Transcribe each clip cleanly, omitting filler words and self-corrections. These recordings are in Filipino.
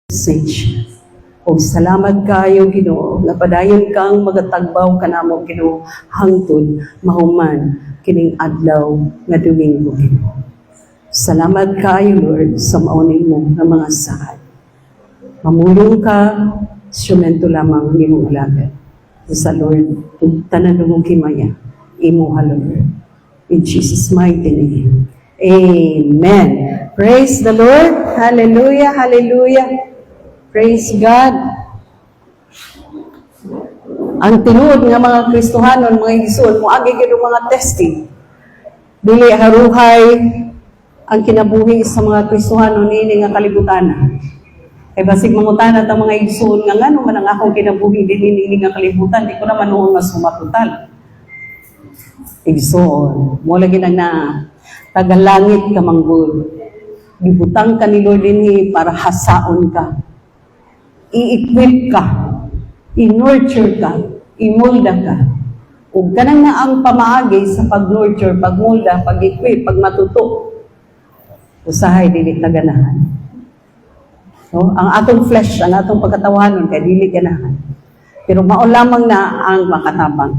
message. O salamat kayo, Ginoo, nga padayon kang magatagbaw kanamo, Ginoo, hangtod mahuman kining adlaw nga Domingo, Ginoo. Salamat kayo, Lord, sa maunin mo nga mga saad. Mamulong ka, instrumento lamang ni mong alagad. Sa Lord, tanan mong kimaya, imo Lord. In Jesus' mighty name. Amen. Praise the Lord. Hallelujah, hallelujah. Praise God. Ang tinuod nga mga Kristohanon, mga Igsoon, moagi gid mga testing. Dili haruhay ang kinabuhi sa mga Kristohanon ini nga kalibutan. Kay basig mangutana ta mga Igsoon nga ngano man ang akong kinabuhi dinhi ini nga kalibutan, di ko naman noon masumatutal. Igsoon, mo lagi na tagalangit ka manggod. Gibutang ka ni Lord dinhi para hasaon ka. I-equip ka, i-nurture ka, i-molda ka. Ug kanang na ang pamaagi sa pag-nurture, pag-molda, pag-equip, pag-matuto. Usahay dili ta ganahan. So, ang atong flesh, ang atong pagkatawanon kay dili ganahan. Pero mao lamang na ang makatabang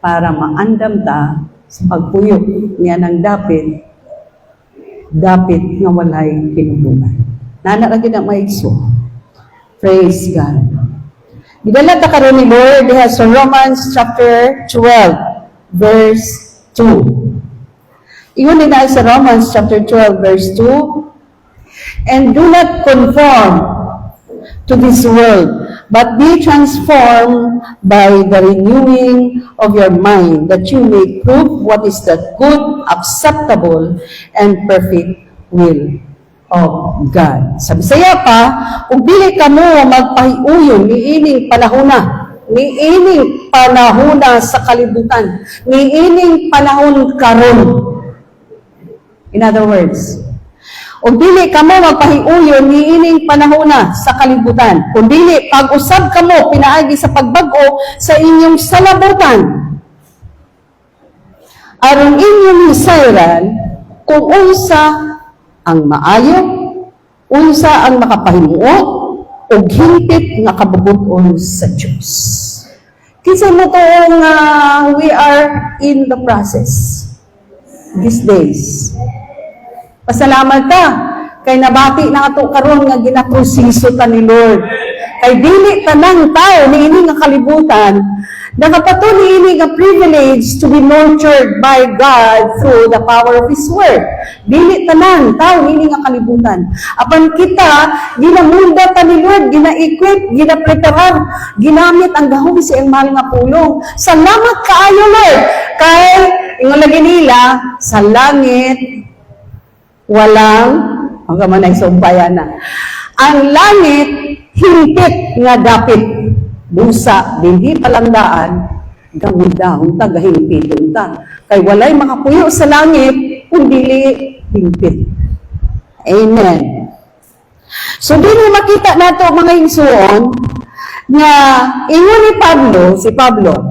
para maandam ta sa pagpuyo niya ng dapit nga walay kinutuban. Nana ra gid ang maigso. Praise God. Gidala ta karon ni Lord diha sa Romans chapter 12 verse 2. Ingon nila sa Romans chapter 12 verse 2. And do not conform to this world, but be transformed by the renewing of your mind, that you may prove what is the good, acceptable, and perfect will of God. Sa Bisaya pa, kung dili ka mo magpahiuyon niining panahona sa kalibutan, niining panahon karon. In other words, kung dili ka mo magpahiuyon niining panahona sa kalibutan, kung dili pag-usab ka mo pinaagi sa pagbago sa inyong salabutan, aron inyong hisayran kung unsa ang maayo, unsa ang makapahimuo, o hingpit nga kabubuton sa Diyos. Kinsa mo to nga we are in the process these days. Pasalamat ka kay nabati na ato karon nga ginaproseso ta ni Lord. Kay dili tanang tao niini nga kalibutan, nakapato niini nga privilege to be nurtured by God through the power of His Word. Dili tanang tao niini nga kalibutan. Apan kita ginamunda ta ni Lord, gina-equip, gina-prepare, ginamit ang gahom sa iyang mahal nga pulong. Salamat kaayo Lord. Kay ingon lagi nila sa langit walang ang kamanay sumpayan na. Ang langit hingpit nga dapit. Busa, dinhi palandaan, gamudahon ta, gahingpiton ta. Kay walay makapuyo sa langit, kung dili hingpit. Amen. So, di mo makita nato mga Igsoon, nga ingon ni Pablo,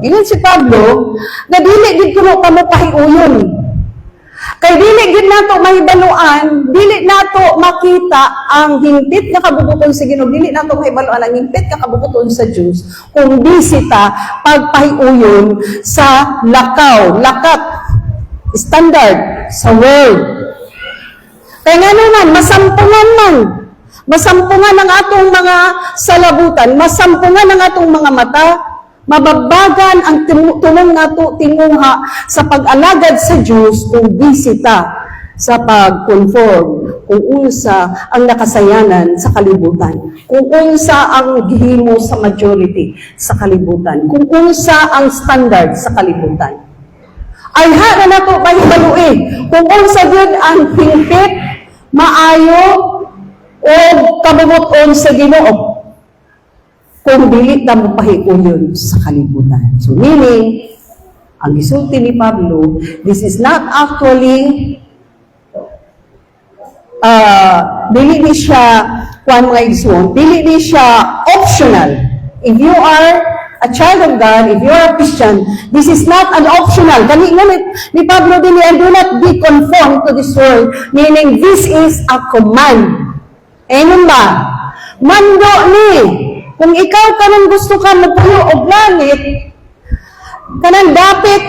na dili gid kuno kamo pahiuyon. Kay dili gid nato mahibaluan, dili nato makita ang hingpit nga kabubuton sa Ginoo, dili nato mahibaluan ang hingpit nga kabubuton sa Dios kung bisita pagpahiuyon sa lakat standard sa world. Kaya nga naman, masampungan ang atong mga salabutan, masampungan ang atong mga mata, mababagan ang tumong nato tinguha sa pag-alagad sa Diyos kung bisita sa pag-conform, kung unsa ang nakasayanan sa kalibutan, kung unsa ang gihimo sa majority sa kalibutan, kung unsa ang standard sa kalibutan. Ay na nato mahibalui kung unsa gyud ang hingpit, maayo o kabubuton sa Ginoo. Kung dili ta mo pahiuyon sa kalibutan. So meaning, ang gisulti ni Pablo, this is not actually dili ni siya kuan mga Igsoon, dili ni siya optional. If you are a child of God, if you are a Christian, this is not an optional. Kani ni Pablo din, and do not be conformed to this world, meaning this is a command. Amen ba? Mando ni, kung ikaw kanang gusto ka magpuyo og langit, kanang dapit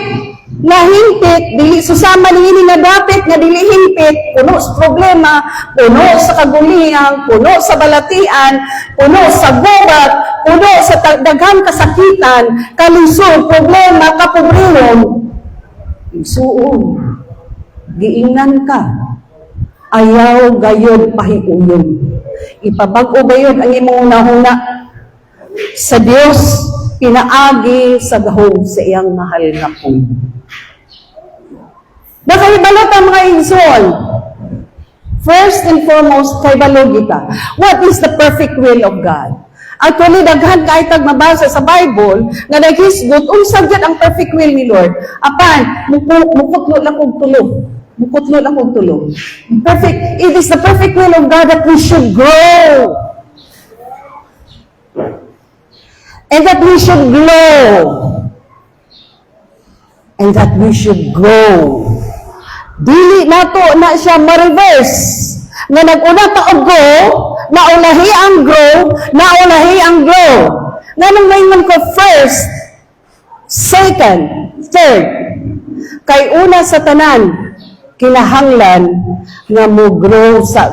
na himpit, dili susama niini na dapit nga dili himpit, puno sa problema, puno sa kaguliang, puno sa balatian, puno sa gubat, puno sa daghang kasakitan, kalisod, problema, kapobrehon. Isuon, giingnan ka, ayaw gayod pahiuyon. Ipabag-o gayod ang imong nahuna sa Dios, pinaagi sa gahom sa iyang mahal nga puno. Nakahibalot ang mga igsoon. First and foremost, kahibalot kita. What is the perfect will of God? Actually, daghan kahit mabasa sa Bible, nga naghisgot, unsag yan ang perfect will ni Lord. Apan, mukutlo lang kong tulog. Mukutlo lang kong tulog. Perfect, it is the perfect will of God that we should grow. And that we should glow. And that we should grow. Dili nato na siya ma-reverse. Nga nag-una ta og go, naulahi ang grow, naulahi ang grow. Nga nang maingon ko first, second, third. Kay una sa tanan, kinahanglan nga mo grow sa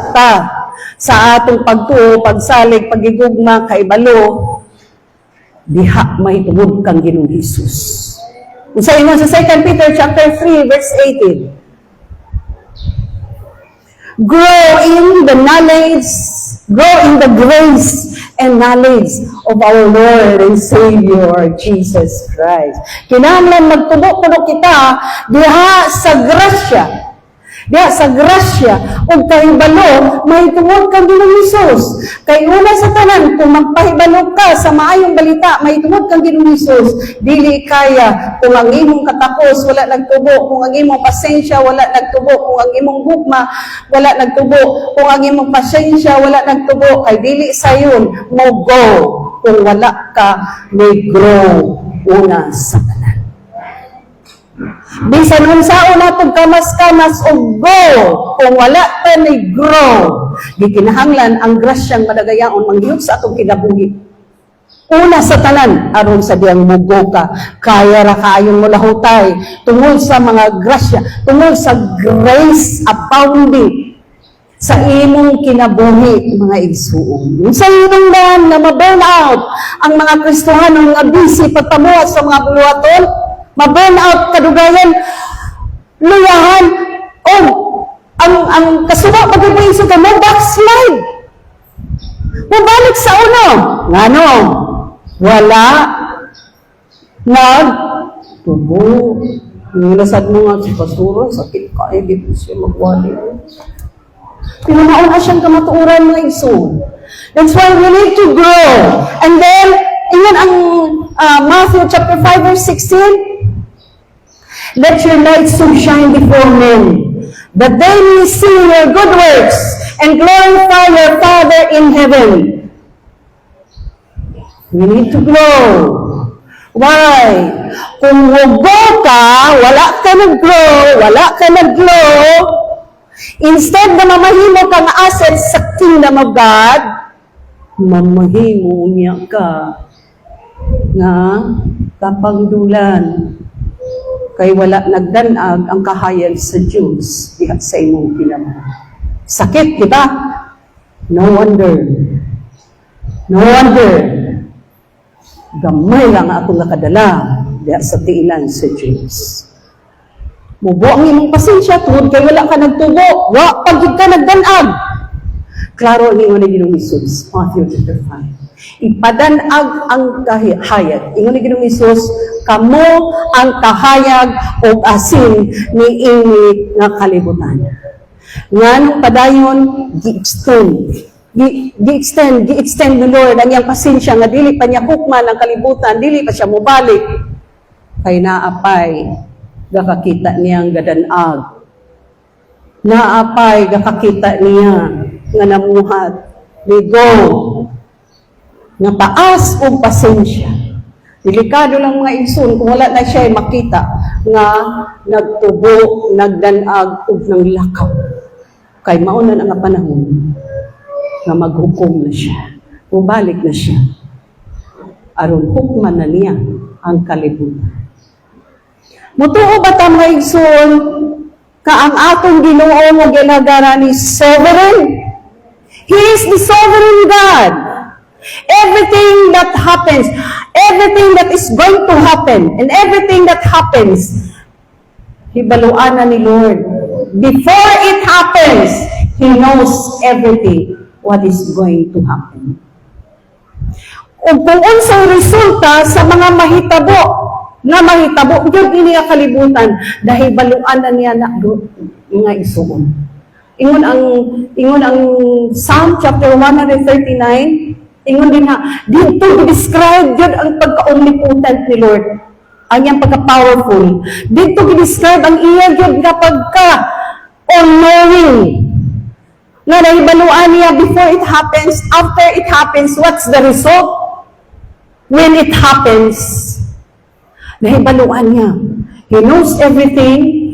sa atong pagtuo, pagsalig, pagigugma, kaibalo, diha may tungod kang Ginoong Hesus. Unsa ingon sa 2 Peter chapter 3 verse 18. Grow in the knowledge, grow in the grace and knowledge of our Lord and Savior, Jesus Christ. Kinahanglan magtubo-tubo kita diha sa grasya. Diha sa grasya o kahibalo, may tungod kang Ginoong Hesus. Kay una sa tanan, kung magpahibalo ka sa maayong balita, may tungod kang Ginoong Hesus. Dili kaya kung ang imong katapos, wala nagtubo. Kung ang imong pasensya, wala nagtubo. Kung ang imong gugma, wala nagtubo. Kung ang imong pasensya, wala nagtubo. Kay dili sayon mo go kung wala ka may grow una sa tanan. Bisan unsaon natong kamas-kamas o go kung wala ta ni grow, di kinahanglan ang grasyang madagayaon manghiyog sa atong kinabuhi. Una sa tanan aron sa diyang mugo ka, kaya ra kaayong mulahutay tungod sa mga grasya, tungod sa grace abounding sa imong kinabuhi, mga igsuon. Sa imong daan na ma-burn out ang mga Kristohanon nga busy pagpamuhat sa mga buluhaton, ma-burn out kadugayan, luyahan, o ang kasuba pag-ibuiso ka mo, backslide. Mabalik sa uno. Ngano? Wala. Nagtubo. Nilasad mo nga si Pasuro, sakit ka, dito siya magwali. Pinanaon na siyang kamatuuran mga igsoon. That's why we need to grow. And then, ingan ang Matthew chapter 5 verse 16, let your light so shine before men, that they may see your good works and glorify your Father in heaven. We need to grow. Why? Kung wugo ka, wala ka nag-grow, wala ka nag-glow, instead na mamahimo kang asset sa kingdom of God, mamahimo niya ka nga kapangdulan. Kay wala nagdanag ang kahayag sa Diyos diha sa imong kinabuhi. Sakit, di ba? No wonder. No wonder. Gamay lang atong nakadala diha sa tiilan sa Diyos. Mubo ang imong pasensya tungod kay wala ka nagtubo, wa pagid ka nagdanag. Klaro ni Ginoong Hesus, Matthew chapter 5. Ipadanag ang kahayag. Ingon ni Ginoong Hesus, kamo ang kahayag o asin ni ini nga kalibutan. Nganong padayon gi-extend ni Lord ang iyang pasensya nga dili pa niya hukman ang kalibutan, dili pa siya mobalik. Kay naapay gakakita niyang gadanag. Naapay gakakita niya nga namuhat. Ligo nga taas o pasensya. Delikado lang mga igsoon kung wala na siya makita nga nagtubo, nagdanag ug nang lakaw. Kay maunan ang panahon nga maghukom na siya. Mubalik na siya. Aron hukman na niya ang kalibutan. Mutuo ba ta mga igsoon ka ang atong Ginoo nga ginagaran ni sovereign? He is the sovereign God. Everything that happens, everything that is going to happen, and everything that happens, hibaluan na ni Lord. Before it happens, He knows everything what is going to happen. O kung unsang resulta sa mga mahitabo, yun niya kalibutan, dahil baluan na niya na mga isuon. Ingon ang Psalm chapter 139, ingon din ha, dito describe yun ang pagka-omnipotent ni Lord. Ang iyang pagka-powerful. Dito describe ang iya yun nga pagka-all-knowing. Nga nahibaluan niya before it happens, after it happens, what's the result? When it happens, nahibaluan niya. He knows everything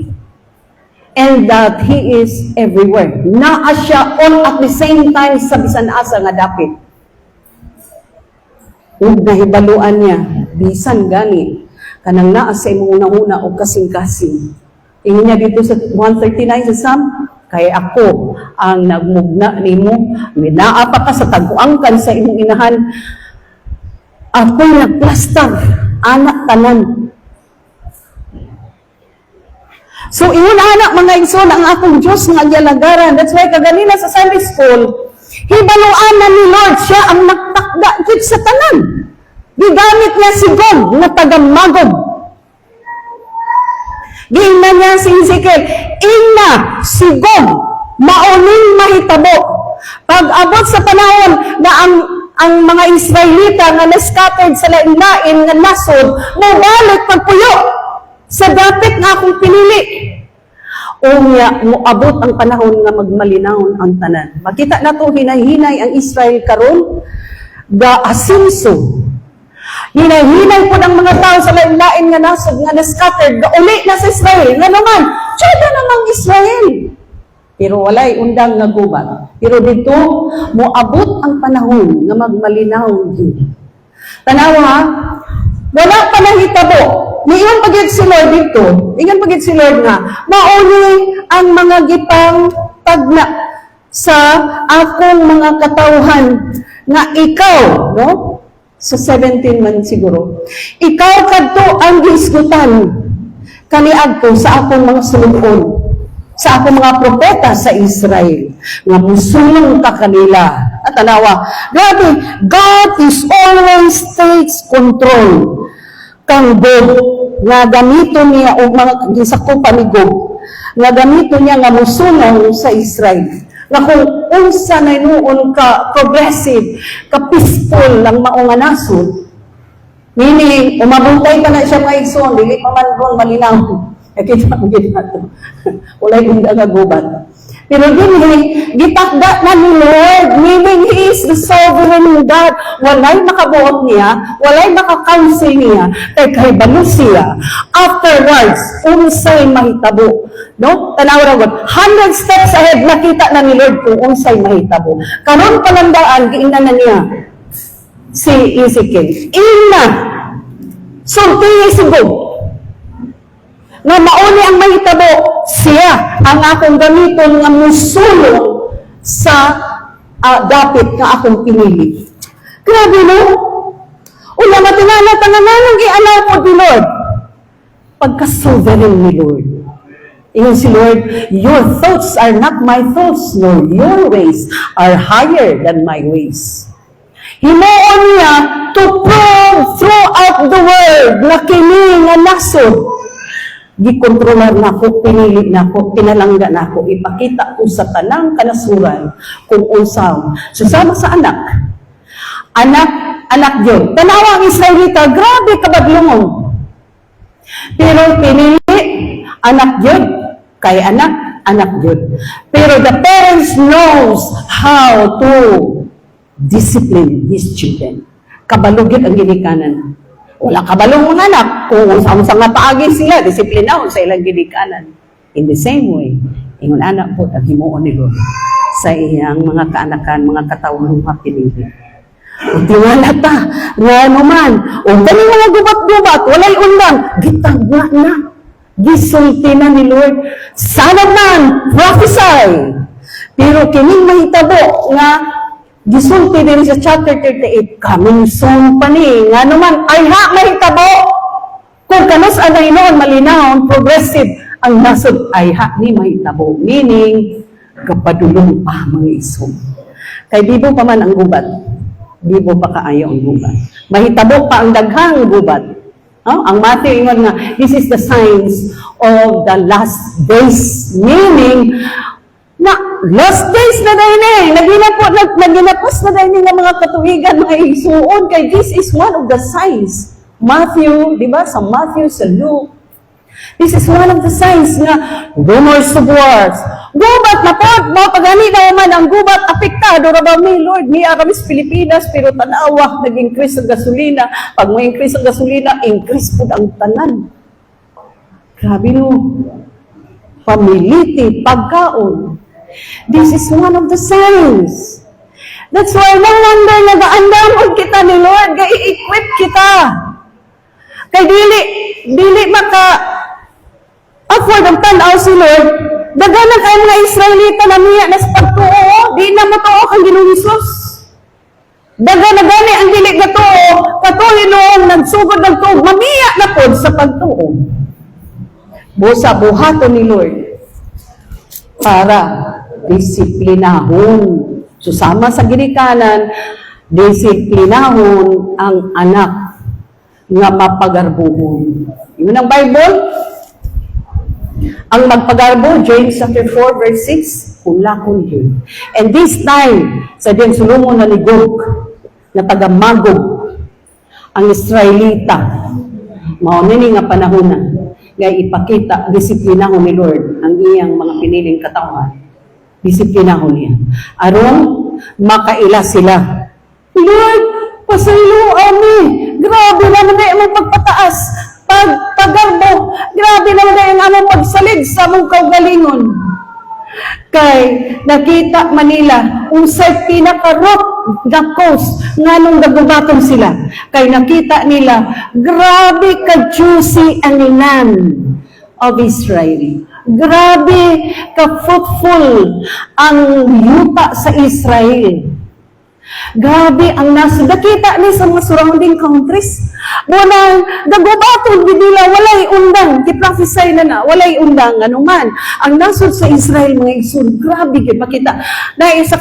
and that He is everywhere. Naa siya all at the same time sa bisan asa nga dapit. Ug nahibaluan niya, bisan gani, kanang naa sa imong una-una o kasing-kasing. Tingin niya dito sa 139 sa Psalm, kay ako ang nagmugna nimo, minaa pa ka sa taguangkan sa imong inahan, ako'y nagplastar, anak tanan. So, iyon anak mga igsoon ang akong Diyos nga gyalagaran. That's why kaganina sa Sunday school, hibaluan na ni Lord siya ang nagtakda kit sa tanan. Gigamit niya si God na tagamagod. Giingnan niya si Ezekiel, ina si God, mauning mahitabo. Pag-abot sa panahon na ang mga Israelita nga na-scattered sa lain-lain nga nasod, mabalik pagpuyo sa dapit nga akong pinili. Unya, moabot ang panahon nga magmalinawon ang tanan. Makita na to, hinay-hinay ang Israel karon ga-asinso. Hinay-hinay po ng mga tao sa lain-lain nga nasod, nga na-scattered, ga-uli na sa Israel. Nga naman, tiyada namang Israel. Pero walay undang nga gubat. Pero dito, moabot ang panahon nga magmalinaw yun. Tanawa, wala pa nahitabo. Niyon pagid si Lord dito. Ingan pagid si Lord nga, mauni ang mga gipang pagna sa akong mga katawhan nga ikaw, no? Sa 17 man siguro. Ikaw kadto ang gisgutan kaniad ko sa akong mga sulod, sa akong mga propeta sa Israel, nga musulong ka kanila. At tanawa, grabe, God is always takes control. Kang God, nga gamito niya, o mga gisakupan ni God, nga gamito niya nga musulong sa Israel. Nga kung unsa na noon ka progressive, ka peaceful lang maong nasod, meaning, umabuntay pa na siya mga igsoon, dili pa man doon malinaw. Kita mo ginato. Walay unda nga gubat. Pero dinhi, gitakda na ni Lord, meaning He is the sovereign God. Walay makabuot niya, walay makakansel niya, kay kahibalo siya. Afterwards, unsay mahitabo. No? Tanaw ra gud, 100 steps ahead, nakita na ni Lord kung unsay mahitabo. Karon palandaan, giingnan na niya si Ezekiel. Ina, sulti si God. Nga mauni ang mahitabo, siya ang akong gamiton nga musulong sa dapit nga akong pinili. Grabe no? Una matinala tangananang i-allow po ni Lord. Pagka-sovereign ni Lord. Iyon si Lord, your thoughts are not my thoughts, nor your ways are higher than my ways. Himuon niya to prove throughout the world na kini nga nasod. Gikontrolar na ako, pinili na ako, pinalangga na ako, ipakita ko sa tanang kanasuran kung unsaw. Susama sa anak. Anak yun. Tanawa ang Israelita, grabe kabadlungon. Pero pinili, anak yun. Kay anak yun. Pero the parents knows how to discipline his children. Kabalugit ang ginikanan. Wala kabalong mga anak. Kung sa nga paagi sila, disiplinahon sa ilang ginikanan. In the same way, ingon anak po, ang himuon ni Lord. sa iyang mga kaanakan, mga katawang mga pinili. O tiwala ta, nga naman, o kani mga gubat-gubat, walay undang, gitagwa na, gisulti na ni Lord, sana man, prophesy. Pero kining mahitabo nga, gisulti din sa chapter 38, coming soon pa ni, nga naman, ay mahitabo. Kung kanos anay noon, malinaw, progressive, ang nasod ay ni mahitabo. Meaning, kapadulong pa mga iso. Kay bibo pa man ang gubat. Bibo pa kaayo ang gubat. Mahitabo pa ang daghang gubat. Ang Matthew ingon nga, this is the signs of the last days. Meaning, na last days na dahil naginapos na dahil nga mga katuigan, mga isuon. Kay this is one of the signs. Matthew, di ba? Sa Matthew, sa Luke. This is one of the signs nga, rumors of wars. Gubat na po, mga pagani na naman ang gubat, apektado na ba mi, Lord, mi aramis Pilipinas, pero tanawa, nag-increase ang gasolina. Pag may increase ang gasolina, increase po ang tanan. Grabe no. Pamiliti, pagkaon. This is one of the signs. That's why no wonder nag-aandamod kita ni Lord, ga-i-equip kita. Kay dili afford ang tanaw si Lord, daganan kayo mga Israelita na niya na sa pagtuo, di na matuo kang Ginoong Hesus. Daganan gani ang dili gatuo, katuloy noong nagsugod ng tuog, mamiya na po sa pagtuo. Busa buhato ni Lord para disiplinahon. Susama sa ginikanan, disiplinahon ang anak nga mapagarbuhon. Yun ang Bible. Ang magpagarbo, James chapter 4, verse 6, kulakon yun. And this time, sa diyang sulungon na ni Gog, na taga-Magog, ang Israelita, maunini nga panahon na, nga ipakita, disiplinahon ni Lord, ang iyang mga piniling katawan. Disiplinahon niya. Aron, makaila sila. Lord, pasaylo ami. Grabe naman na yung pagpataas. Paggarbo. Grabe naman na yung among pagsalig sa mong kaugalingon. Kay nakita Manila, usay pinaka-rock na coast nga nung nagubaton sila. Kay nakita nila, grabe ka-juicy ang land of Israel. Grabe ka-fruitful ang yuta sa Israel. Grabe ang nasa. Nakita ni sa mga surrounding countries. Munang nagubaton nila, walay undang. Kiprophesy na walay undang. Ano man. Ang nasod sa Israel, mga igsoon, grabe kayo makita. Na isa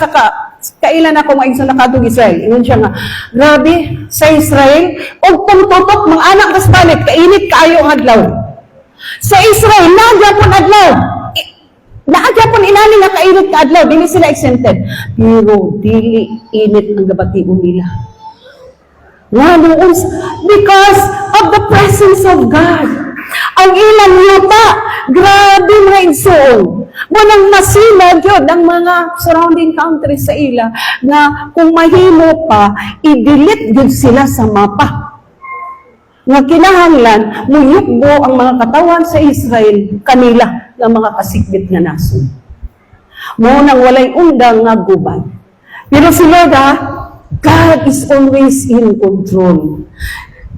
kailan ako mga igsoon nakatong Israel. Ingon siya nga, grabe sa Israel, og pagtutok, mga anak kas balit, kainit kaayo ang adlaw. Sa Israel, nagyapon adlaw. Nagyapon inani nga kainit ka adlaw, dili sila exempted. Pero dili init ang gabation nila. Because of the presence of God. Ang ilang yuta, grabe mga igsoon. Munang masinag yun ang mga surrounding countries sa ila na kung mahimo pa, i-delete yun sila sa mapa. Nga kinahanglan, muyukbo ang mga katawan sa Israel, kanila ng mga kasikbit nga nasod. Munang walay undang nga gubat. Pero si Lord, God is always in control.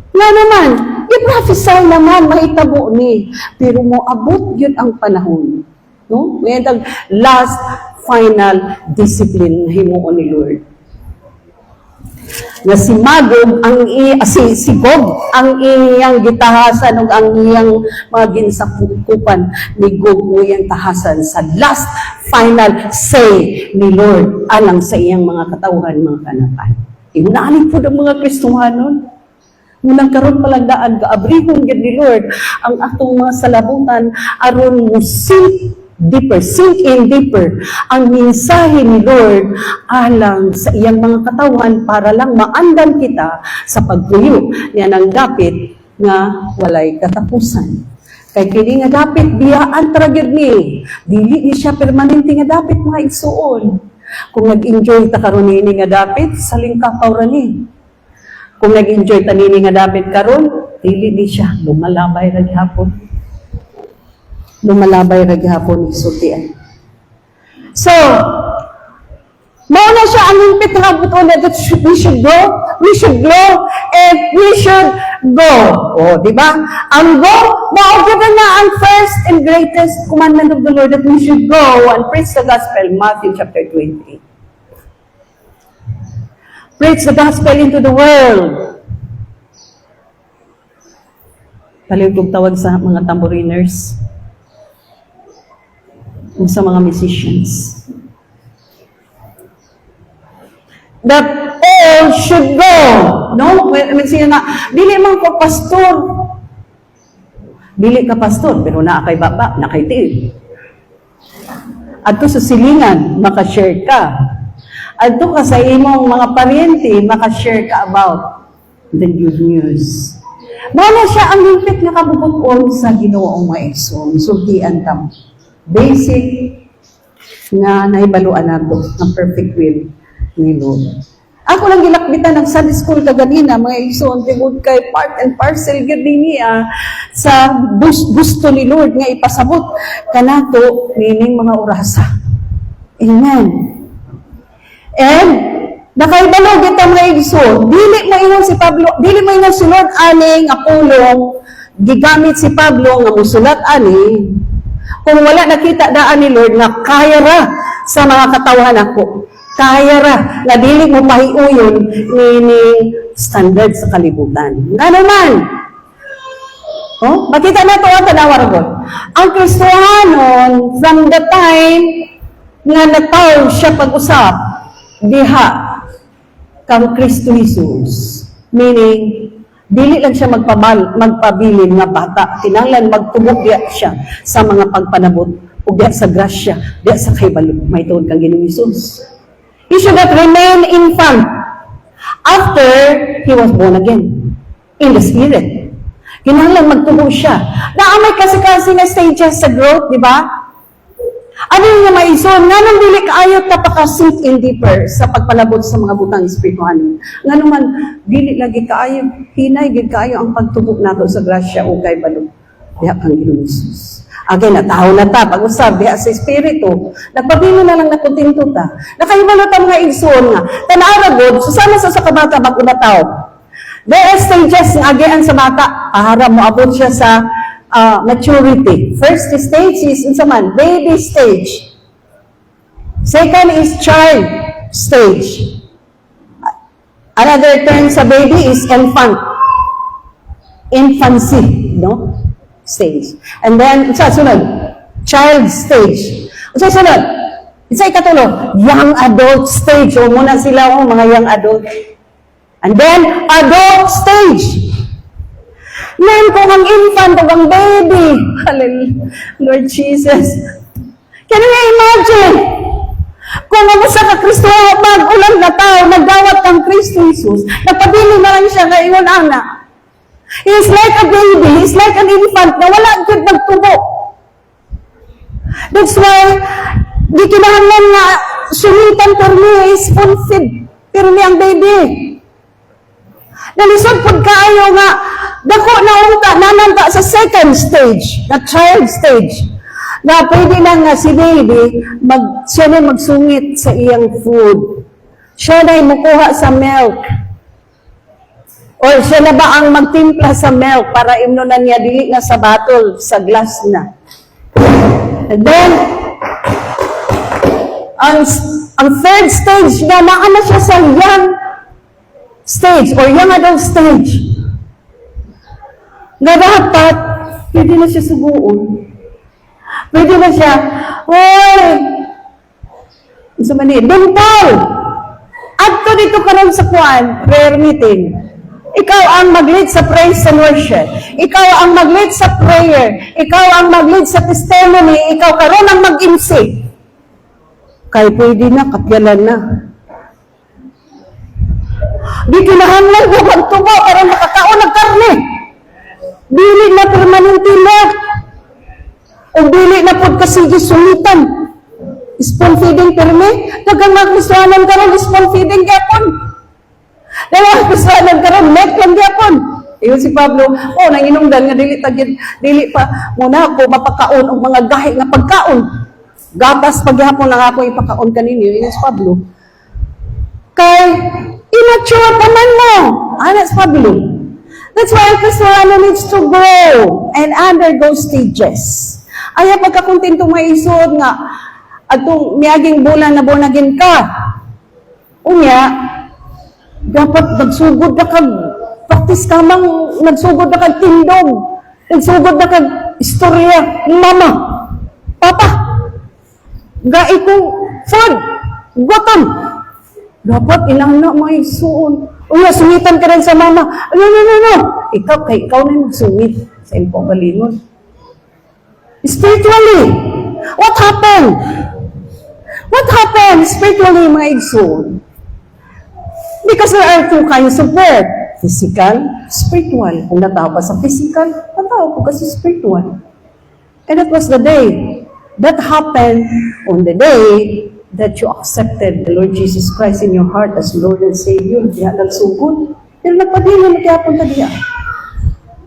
Nga naman, i-prophesy naman, mahitabo ni. Pero mo abot yun ang panahon. No? May last, final discipline na himuon ni Lord. Na si Magog si Gog ang iyang gitahasan ug ang iyang mga ginsakupan ni Gog mo iyang tahasan sa last final say ni Lord alang sa iyang mga katawhan, mga kanapan. Inaalik po ng mga Kristohanon. Munang karon palagdaan gaabrihon gid ni Lord ang atong mga salabutan aron mo sink in deeper ang mensahe ni Lord alang sa iyang mga katawan para lang maandan kita sa pagtuyo niya ng dapit nga walay katapusan. Kay kini nga dapit biyaan traged ni, dili ni siya permanente nga dapit mga igsuon. Kung nag-enjoy ta karon nini nga dapit, saling kapaw ra ni. Kung nag-enjoy ta nini nga dapit karon, dili ni siya lumalabay ra gihapon. Lumalabay ra gihapon isultian. So, Mauna siya ang impit na kabutuan that we should go, we should go, and we should go. O, di ba? Ang go, maugatan na ang first and greatest commandment of the Lord that we should go and preach the gospel, Matthew chapter 20. Preach the gospel into the world. Paliw kong tawag sa mga tamboriners, sa mga musicians. That all should go. No? Siya nga, dili man ko pastor. Dili ka pastor, pero naa kay baba, na kay tiil. Adto sa silingan, makashare ka. Adto ka sa imong mga paryente, makashare ka about the good news. Wala siya ang lipit nga kabubuton sa Ginoong maigsoon. Sultian tam. Basic na naibaluan nato ng perfect will ni Lord. Ako lang gilakbitan ng Sunday school kaganina, mga igsoon, tingod kay part and parcel gid niya sa gusto ni Lord nga ipasabot kanato nining mga orasa. Amen. And nakaibalo kita mga igsoon, dili maingon si Pablo, dili maingon si Lord aning apulong gigamit si Pablo nga musulat ani kung wala nakita daan ni Lord nga kaya ra sa mga katawhan ako. Kaya ra, na dili mo pahiuyon ni standard sa kalibutan. Nga naman, oh, makita na ito ang tanawar ko. Ang Kristohanon, from the time nga nataw siya pag-usap, diha, kang Kristo Jesus. Meaning, dili lang siya magpabilin nga bata. Tinanglan magtubog diya siya sa mga pagpanabot o diya sa grasya, diya sa kaibalo. May tuod kang Ginoong Jesus. He should not remain infant after he was born again in the Spirit. Kinahanglan magtubo siya. Naamay kasi na stages sa growth, di ba? Ano yung maison? Nga nang dili kaayot na pakasink in deeper sa pagpalabot sa mga butang espirituhan. Nga naman, dili lagi kaayot, hinay, gid kaayo ang pagtubo nato sa grasya o kay balog. Diya kang Ginoong Jesus. Again, nataho na ta, pag-usab, diha sa Espiritu. Nagpabilo na lang nakutinto ta. Nakahibalo ta mga igsoon nga. Tanaragod, susama sa kabata, mag-unataw. There are stages ng agian sa bata. Para mo abot siya sa maturity. First stage is, baby stage. Second is child stage. Another term sa baby is infant. Infancy, no? Stage. And then, sa sunod, child stage. Sa sunod, isa ikatulo, young adult stage. O muna sila mga young adult. And then, adult stage. Ngayon kung ang infant o ang baby, hallelujah, Lord Jesus. Can you imagine? Kung ano sa Kristo, mag-ulang na tao, nagdawat kang Kristo Jesus, napabili na lang siya ngayon, anak. He is like a baby, he is like an infant na wala good magtubo. That's why, di kinahanglan nga sumitan permi is full-feed. Permi ang baby. Nalisod po kaayo nga, dako na unta, nananta sa second stage, na child stage, na pwede na nga si baby, siya na magsungit sa iyang food. Siya na mukuha sa milk. Or siya na ba ang magtimpla sa milk para imnunan niya dili na sa bottle, sa glass na. And then, ang third stage na naana siya sa young stage or young adult stage. Na dapat, pwede na siya suguon. Pwede na siya, oy! Isa man eh, Dimple! Adto dito ka rin sa kuwan, prayer meeting. Ikaw ang mag-lead sa praise and worship. Ikaw ang mag-lead sa prayer. Ikaw ang mag-lead sa testimony. Ikaw karon ang mag-MC. Kaya pwede na, kapyalan na. Di kinahanglan ko magtubo para makakaon ng karne. Dili na permanente na. O dili na po kasi sulitan. Spoon feeding perme. Dagang mga Kristiyanan karon spoon feeding yapon. Dahil kasalanan ka rin, net lang gyapon. Iyon si Pablo, nanginungdan nga dili pa muna ako mapakaon ang mga gahi nga pagkaon. Gatas paghapon lang ako ipakaon kaninyo. Iyon si Pablo. Kay, immature pa man mo. That's probably. That's why Kristiyano needs to grow and undergo stages. Ayaw pagkakontento maisod nga, atong miaging bulan na bonagin ka. Unya, dapat nagsugod na kag practice kamang nagsugod na kag tindog, nagsugod na kag istorya ng mama, papa, gai kong food, gutom. Dapat ilang na maisuon. Uya, sungitan ka rin sa mama. No. Ikaw na magsungit sa impo balingon. Spiritually, what happened? What happened spiritually, mga igsoon? Because there are two kinds of work. Physical, spiritual. Kung natawa pa sa physical, natawa po kasi spiritual. And that was the day. That happened on the day that you accepted the Lord Jesus Christ in your heart as Lord and Savior. Diya nagsugod. Pero nagpadila na kaya punta diya.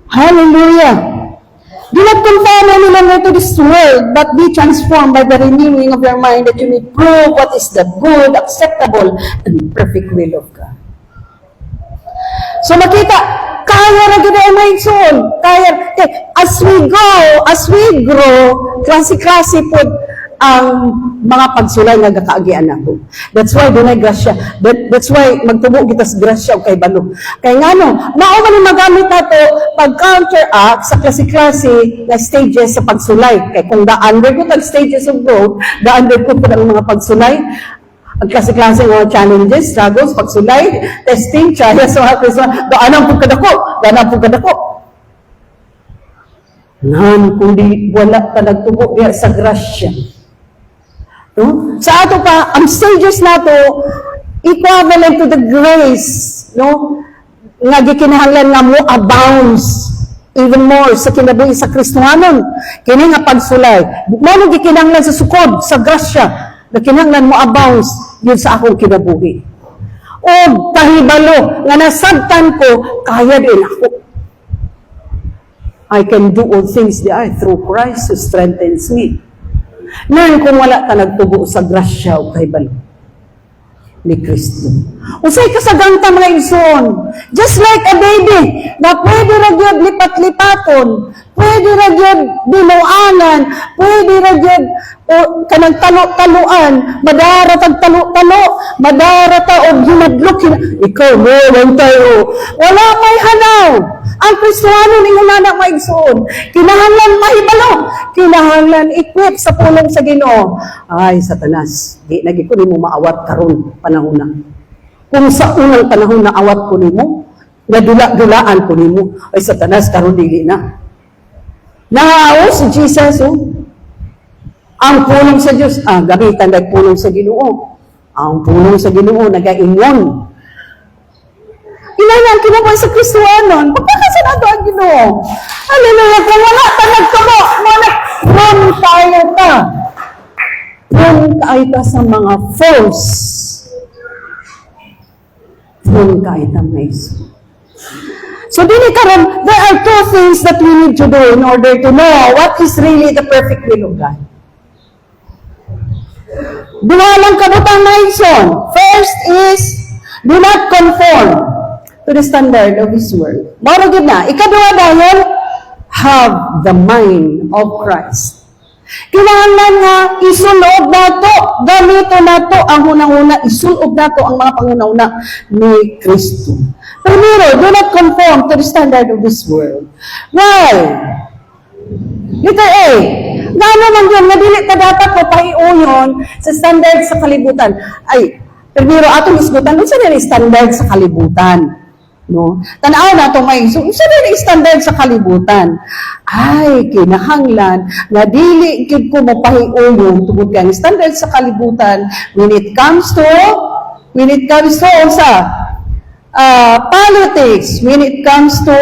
Hallelujah! Do not conform any longer to this world, but be transformed by the renewing of your mind that you may prove what is the good, acceptable, and perfect will of God. So makita, kaya na gina ang mga igsoon. Kaya, as we grow, klase-klase po ang mga pagsulay nga gakaagian nato. That's why dunay grasya. That's why magtubo kita sa grasya o kay balo. Kay ngano, mao man magamit nato pag counteract sa klase-klase nga stages sa pagsulay. Kay kung the-under ko tag stages of growth, the-under ko po ang mga pagsulay, ang klase-klase ng challenges, struggles, pagsulay, testing, trials, daanan po kadako. Nan, kundi wala ka nagtubo diya sa grasya. No? Sa ato pa, ang stages nato equivalent to the grace, no? Nga gikinahanglan nga mo abounds even more sa kinabuhi sa Kristohanon. Kini nga pagsulay. Mo nang gikinahanglan sa sukod, sa grasya, na kinahanglan mo abounds yun sa akong kinabuhi. O kahibalo nga nasabtan ko, kaya din ako. I can do all things through Christ who strengthens me. Ngayon kung wala ka nagtubo sa grasya o kahibalo ni Kristo. Usay kasaganta mga igsoon. Just like a baby, na pwede ragyod lipat-lipaton, pwede ragyod binuangan, pwede ragyod kanang talo-taloan, madara tag talo-talo, madara ta og hinadlok. Ikaw mo, lang tayo. Wala may hanaw. Ang Kristohanon ning anak maigsoon, kinahanglan mahibalo, kinahanglan equip sa pulong sa Ginoo. Ay, Satanas, di lagi ko nimo maawat karon panahon na. Kung sa unang panahon na awat ko nimo, nga dula-dulaan ko nimo, ay Satanas karon dili na. Naaw si Jesus, ang pulong sa Dios, gamitan dag pulong sa Ginoo. Ang pulong sa Ginoo nagaingon. Kailangan kinabuhi sa Kristohanon. Pagkakasanado ang Ginoo. Hallelujah. Kung wala ka nagtubo, prone tayo ka. Prone tayo ka sa mga false. Prone tayo ka mga iso. So, dili karon, there are two things that we need to do in order to know what is really the perfect will of God. Duha lang kabutang mga ison. First is, do not conform to the standard of this world. Mara gid na. Ikaduha dahil, have the mind of Christ. Kinahanglan nga isulob nato, gamito nato ang hunang-una, isulob nato ang mga pangunahuna ni Kristo. Primero, do not conform to the standard of this world. Why? Letter A, gano man yun, nadili ka dapat papahiuyon sa standard sa kalibutan. Ay, primero, atong isgutan, unsa na standard sa kalibutan? No? Tanaw na itong may so na standard sa kalibutan. Ay, kinahanglan na dili gid ko mapahiuyon tungod kay standard sa kalibutan when it comes to politics, when it comes to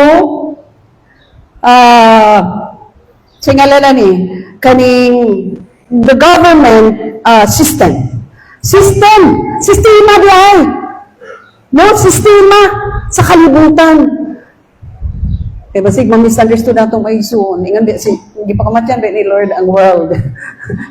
singalala ni kaning the government sistema diay. No, sistema sa kalibutan. Kaya basig ma-misunderstood natong maigsoon. Hindi pa kamatyan rin ni Lord ang world.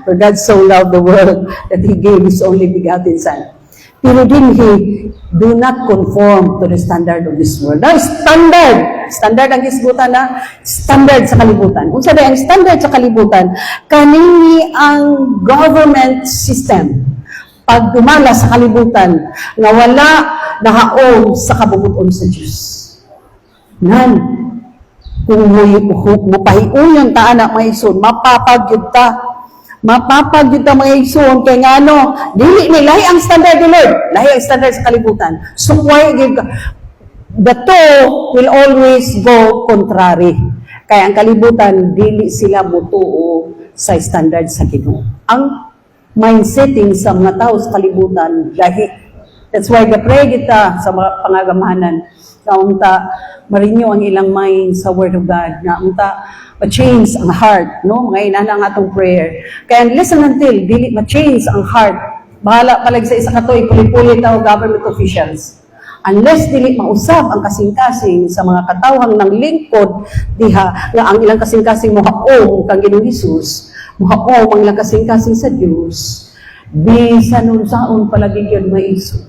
For God so loved the world that He gave His only begotten Son. Pero dinhi, do not conform to the standard of this world. Now, standard ang isgutan na, standard sa kalibutan. Kung sabi, ang standard sa kalibutan, kanini ang government system, pag dumala sa kalibutan, na wala nakaon sa kabubuton sa Diyos. Nan, kung mapahiuyon ta anak mga ison, mapapagyud ta mga ison, kaya nga ano, dili lahi ang standard ni Lord, lahi ang standard sa kalibutan. So why give the two will always go contrary. Kaya ang kalibutan, dili sila mutuo sa standard sa Ginoo. Ang mindsetting sa mga tao sa kalibutan, lahi. That's why pray kita sa mga pangagamahanan, na unta marinyo ang ilang mind sa Word of God, na unta ma-change ang heart, no? Mga inana ang atong prayer. Kaya listen until, dili ma-change ang heart. Bahala palag sa isa katoy, puli-puli tao government officials. Unless dili mausab ang kasing-kasing sa mga katawhang ng lingkod, diha, nga ang ilang kasing-kasing muhaom kang Ginoong Hesus, muhaom ang ilang kasing-kasing sa Dios, bisan nun saon palagi yun maisog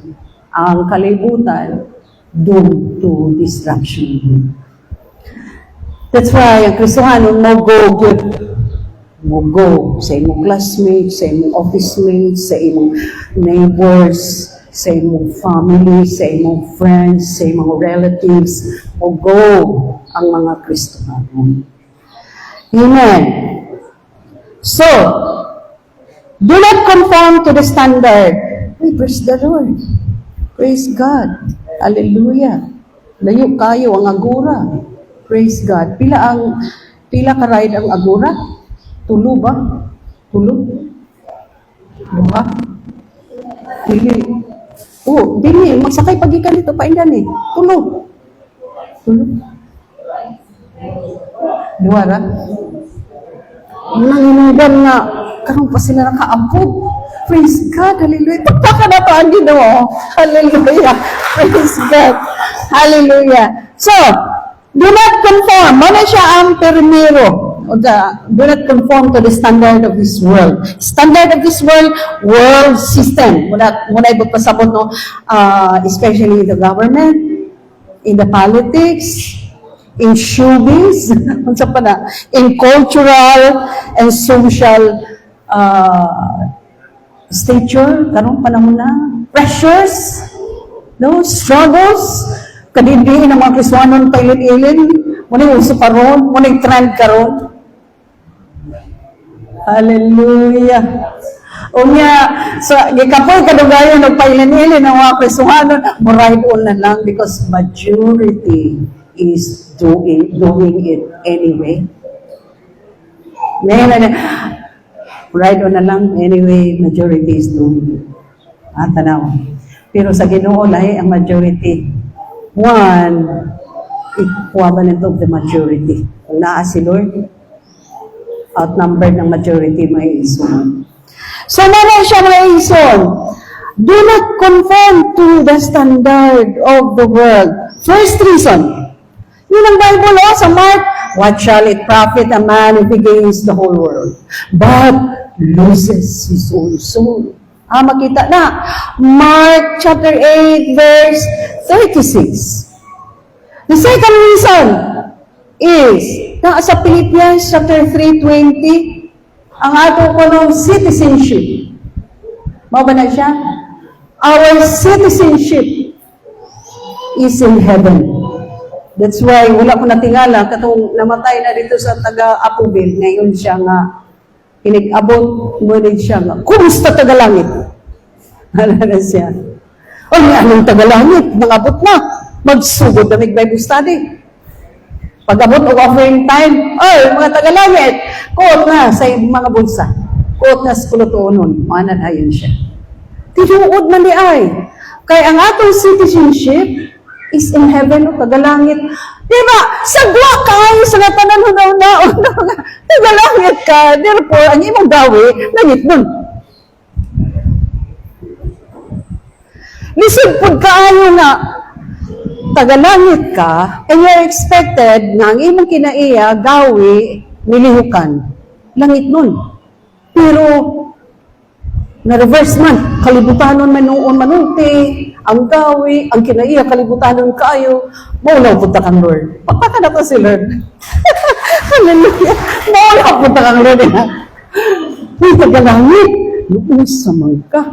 ang kalibutan doomed to destruction. That's why ang Kristohanon mo go sa imong classmates, sa imong office mates, sa imong neighbors, sa imong family, sa imong friends, sa imong relatives, mo go ang mga Kristohanon. Amen. So, do not conform to the standard. We praise the Lord. Praise God. Hallelujah. Layo kayo ang agura. Praise God. Pila ka ride ang agura? Tulo ba? Tulo? Diba? Dili. Oh, dili. Magsakay pagikan dito pa indan eh. Tulo. Tulo. Duwara. Nanginugan nga. Karoon pa sila nakaampog. Praise God. Hallelujah. Pagpaka na to ang Ginoo. Hallelujah. Praise God. Hallelujah. So, do not conform. Muna siya ang permiro. Do not conform to the standard of this world. Standard of this world system. Muna ipagpasabot, no? Especially in the government, in the politics, in showbiz, in cultural and social stature, karong panahon na, pressures, no, struggles, kadindihin ng mga Kristohanon pailin-ilin, muna yung uso karon, muna yung trend karon. Hallelujah. O nga, sa gikapoy kadugayon ng pailin-ilin ng mga Kristohanon, mo ride on na lang because majority is doing it anyway. Ngayon, ride on na lang, anyway, majority is doing it. Tanaw. Pero sa Ginoo, lahi ang majority. One, equivalent of the majority. Kung naa si Lord, outnumbered ng majority, may ison. So, naman siya may ison. Do not conform to the standard of the world. First reason, yun ang Bible, sa Mark, what shall it profit a man if he gains the whole world, but loses his own soul? Makita na. Mark chapter 8, verse 36. The second reason is, sa Philippians chapter 3:20, ang ato ko ng citizenship. Mao ba na siya? Our citizenship is in heaven. That's why, wala ko natingala, katong namatay na dito sa taga-Apubil, ngayon siya nga, inigabot, ngunit siya nga, kumusta taga-langit? Hala na siya. O, anong taga-langit? Nangabot na. Magsugod na Bible study. Pag-abot o offering time, mga taga-langit, kuot na sa mga bulsa. Kuot na sa kulutuonon. Mananayon siya. Tinuod man di ay. Kaya ang atong citizenship is in heaven o tagalangit. Diba? Sagwa ka ay sa natanan hunaw-naon. Tagalangit ka. Therefore, ang imong gawi, langit nun. Lisod po kaayo na tagalangit ka, and you're expected na ang imong kinaiya, gawi, nilihukan. Langit nun. Pero, Na-reverse man, kalibutanon man noon manunti, ang gawi, ang kinaiya, kalibutanon kayo, maulaw punta kang Lord. Pagpaka na to si Lord. Hallelujah. Maulaw punta kang Lord. Uy, tagalangit. Noon sa mangka.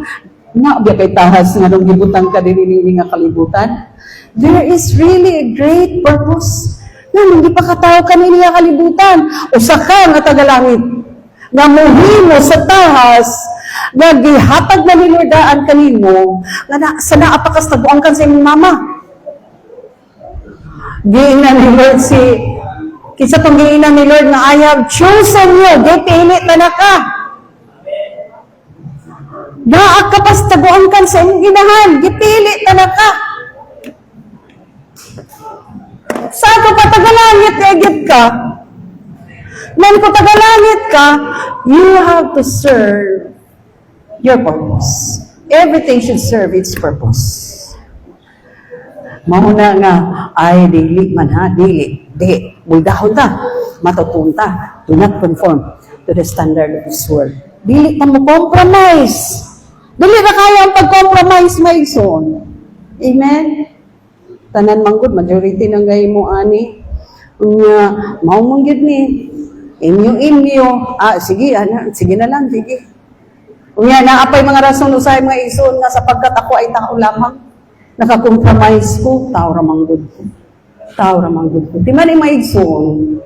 Naabya kay tahas nga nung gibutang ka din nga kalibutan. There is really a great purpose. Nga nung di pa katao ka nga kalibutan. Usa ka nga tagalangit. Nga muhimo sa tahas, nga gihatag na nilordaan kanimo, nga sa naapakas taguan kan sa imong mama. Giingnan ni Lord kisa tong giingnan ni Lord nga I have chosen you, gipili na ka. Naa ka pas taguan kan sa imong ginahan, gipili na ka. Sa ko patagalangit egit ka, man ko tagalangit ka, you have to serve your purpose. Everything should serve its purpose. Mauna nga, ay, dili man ha, dili. Di, buldahon ta, matutun ta. Do not conform to the standard of this world. Dili ka mo compromise. Dili na kaya ang pag-compromise, maison. Amen? Tanan manggod, majority ng gay mo, ani. Maumunggid ni, inyo. Sige na lang, sige. Unya, naapay mga rason usay mga ison nga sapagkat ako ay tao lamang. Nakakompromise ko, tao ramang good ko. Tao ramang good ko. Di man yung mga ison,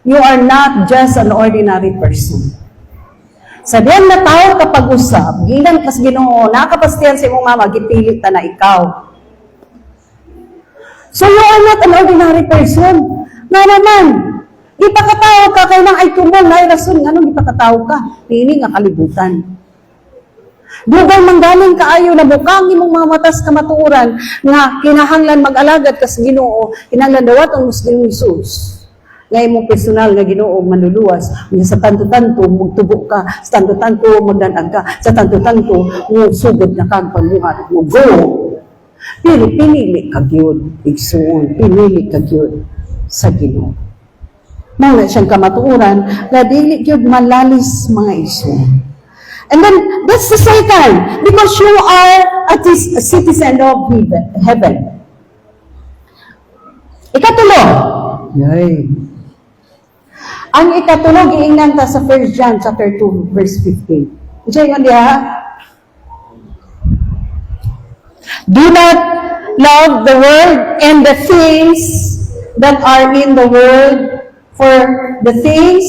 you are not just an ordinary person. Sa diyan na tao kapag usap, gilang pas Ginoo, nakapastiyan sa imong mama, gipilit ta na ikaw. So you are not an ordinary person. Nga naman, ipakatao ka kay nang ay tumol na ay rason, anong ipakatao ka? Pili nga kalibutan. Dugay manggaling kaayo na bukang imong mga matas kamatuoran nga kinahanglan mag-alagad kas Ginoo, kinahanglan dawat ang Muslim Jesus. Nga imong personal nga Ginoo manluluwas, nga sa tanto-tanto magtubo ka, sa tanto-tanto magdanag ka, sa tanto-tanto mo sugod na kag pagbuhat mo go. Pero pinili ka gyud, igsuon, pinili ka gyud sa Ginoo. Mao na siyang kamatuoran nga dili gyud malalis mga igsuon. And then, that's the second, because you are a citizen of heaven. Ikatulo. Yay. Ang ikatulo, giingnan ta sa 1 John chapter 2, verse 15. Ito yung diha. Do not love the world and the things that are in the world, for the things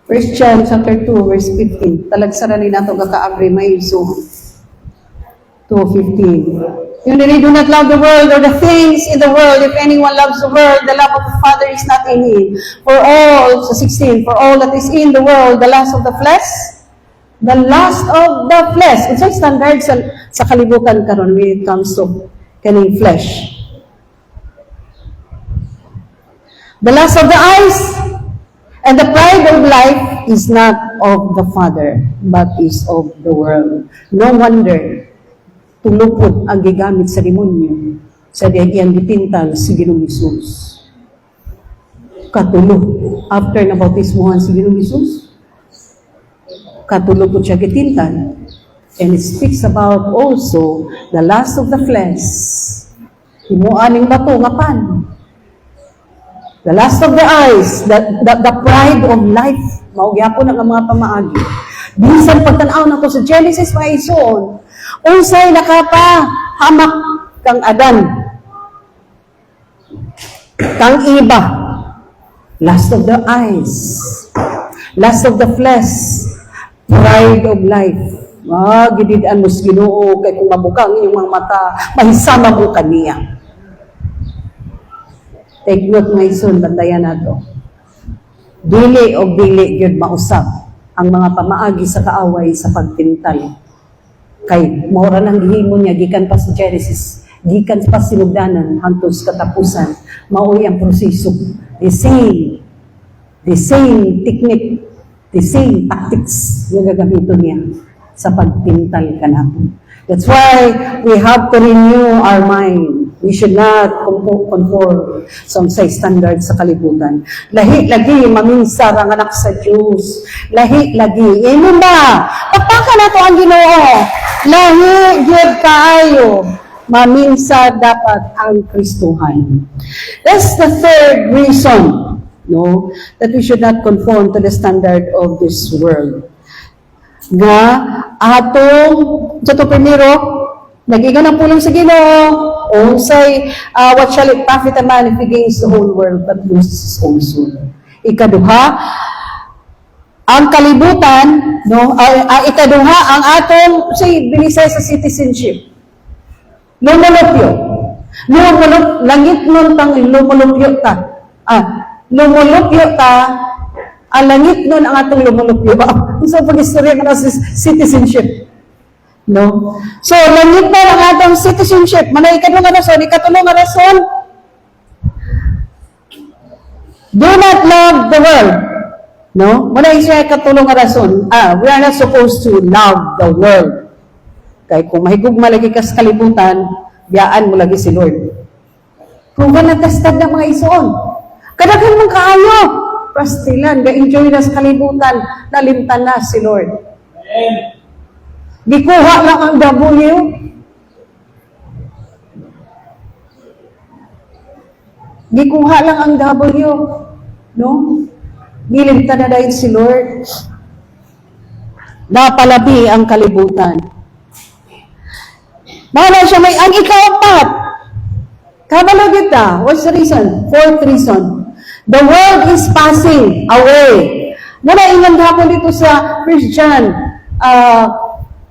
First John chapter 2, verse 15. Talagsara ni nato kakaabri may iso. 2:15. You really do not love the world or the things in the world. If anyone loves the world, the love of the Father is not in him. For all, 16, for all that is in the world, the lust of the flesh, It's a standard sa kalibutan karon when it comes to kaning flesh. The lust of the eyes, and the pride of life is not of the Father, but is of the world. No wonder, tulupot ang gigamit sa demonyo sa diyang gitintang si Ginoong Hesus. Katulog. After na bautismohan si Ginoong Hesus, katulog po siya gitintan. And it speaks about also the lust of the flesh. Himuaning bato nga pan. The lust of the eyes, the pride of life. Maugyapo na nga mga pamaagi. Bisan pagtanaw na ko sa Genesis mga ison, unsay nakapa hamak kang Adan, kang iba. Lust of the eyes, lust of the flesh, pride of life. Gididaan mo sa Ginoo, kay kung mabukang inyong mga mata, mahisama mo kaniya. Take note mga ison, bandayan nato. Dili o dili yun mausap ang mga pamaagi sa kaaway sa pagpintal. Kay maura lang gihimo niya, gikan pa sa Genesis, gikan pa sinugdanan, hangtod sa katapusan, maoy ang proseso. The same technique, the same tactics yung gagamitin niya sa pagpintal ka natin. That's why we have to renew our mind. We should not conform sa standard sa kalibutan. Lahi-lagi, maminsar ang anak sa Diyos. Lahi-lagi. Ino ba? Pagpaka na to ang Ginoo. Lahi-gid kaayo. Maminsar dapat ang Kristuhan. That's the third reason, no, that we should not conform to the standard of this world. Nga atong sa to primero nagigan ang pulong sa Ginoo o say what shall it profit a man if he gains the whole world but loses his own soul. Ikaduha, ang kalibutan, no, ikaduha ang atong say binisay sa citizenship. Lumulupyo. Langit nun tang lumulupyo ta. Lumulupyo ta. Ang langit nun ang atong lumulupyo. So, pag-istorya ka sa citizenship. No? So, langit na ang atong citizenship. Manay ikatulong nga rason. Ikatulong nga rason. Do not love the world. No? Manay siya ikatulong nga rason. We are not supposed to love the world. Kaya kung mahigugma lagi ka sa kalibutan, biyaan mo lagi si Lord. Kung ba nagkastad ng mga isuon, kadaghan mong kaayo, pastilan, ga-enjoy na sa kalibutan, nalimtan na si Lord. Gikuha lang ang W. Gikuha lang ang W. No? Nilimtan na dahil si Lord. Napalabi ang kalibutan. Mahala siya may ang ikaw-apat. Kabalo kita. What's the reason? Fourth reason. The world is passing away. Muna ingan hapon dito sa Christian.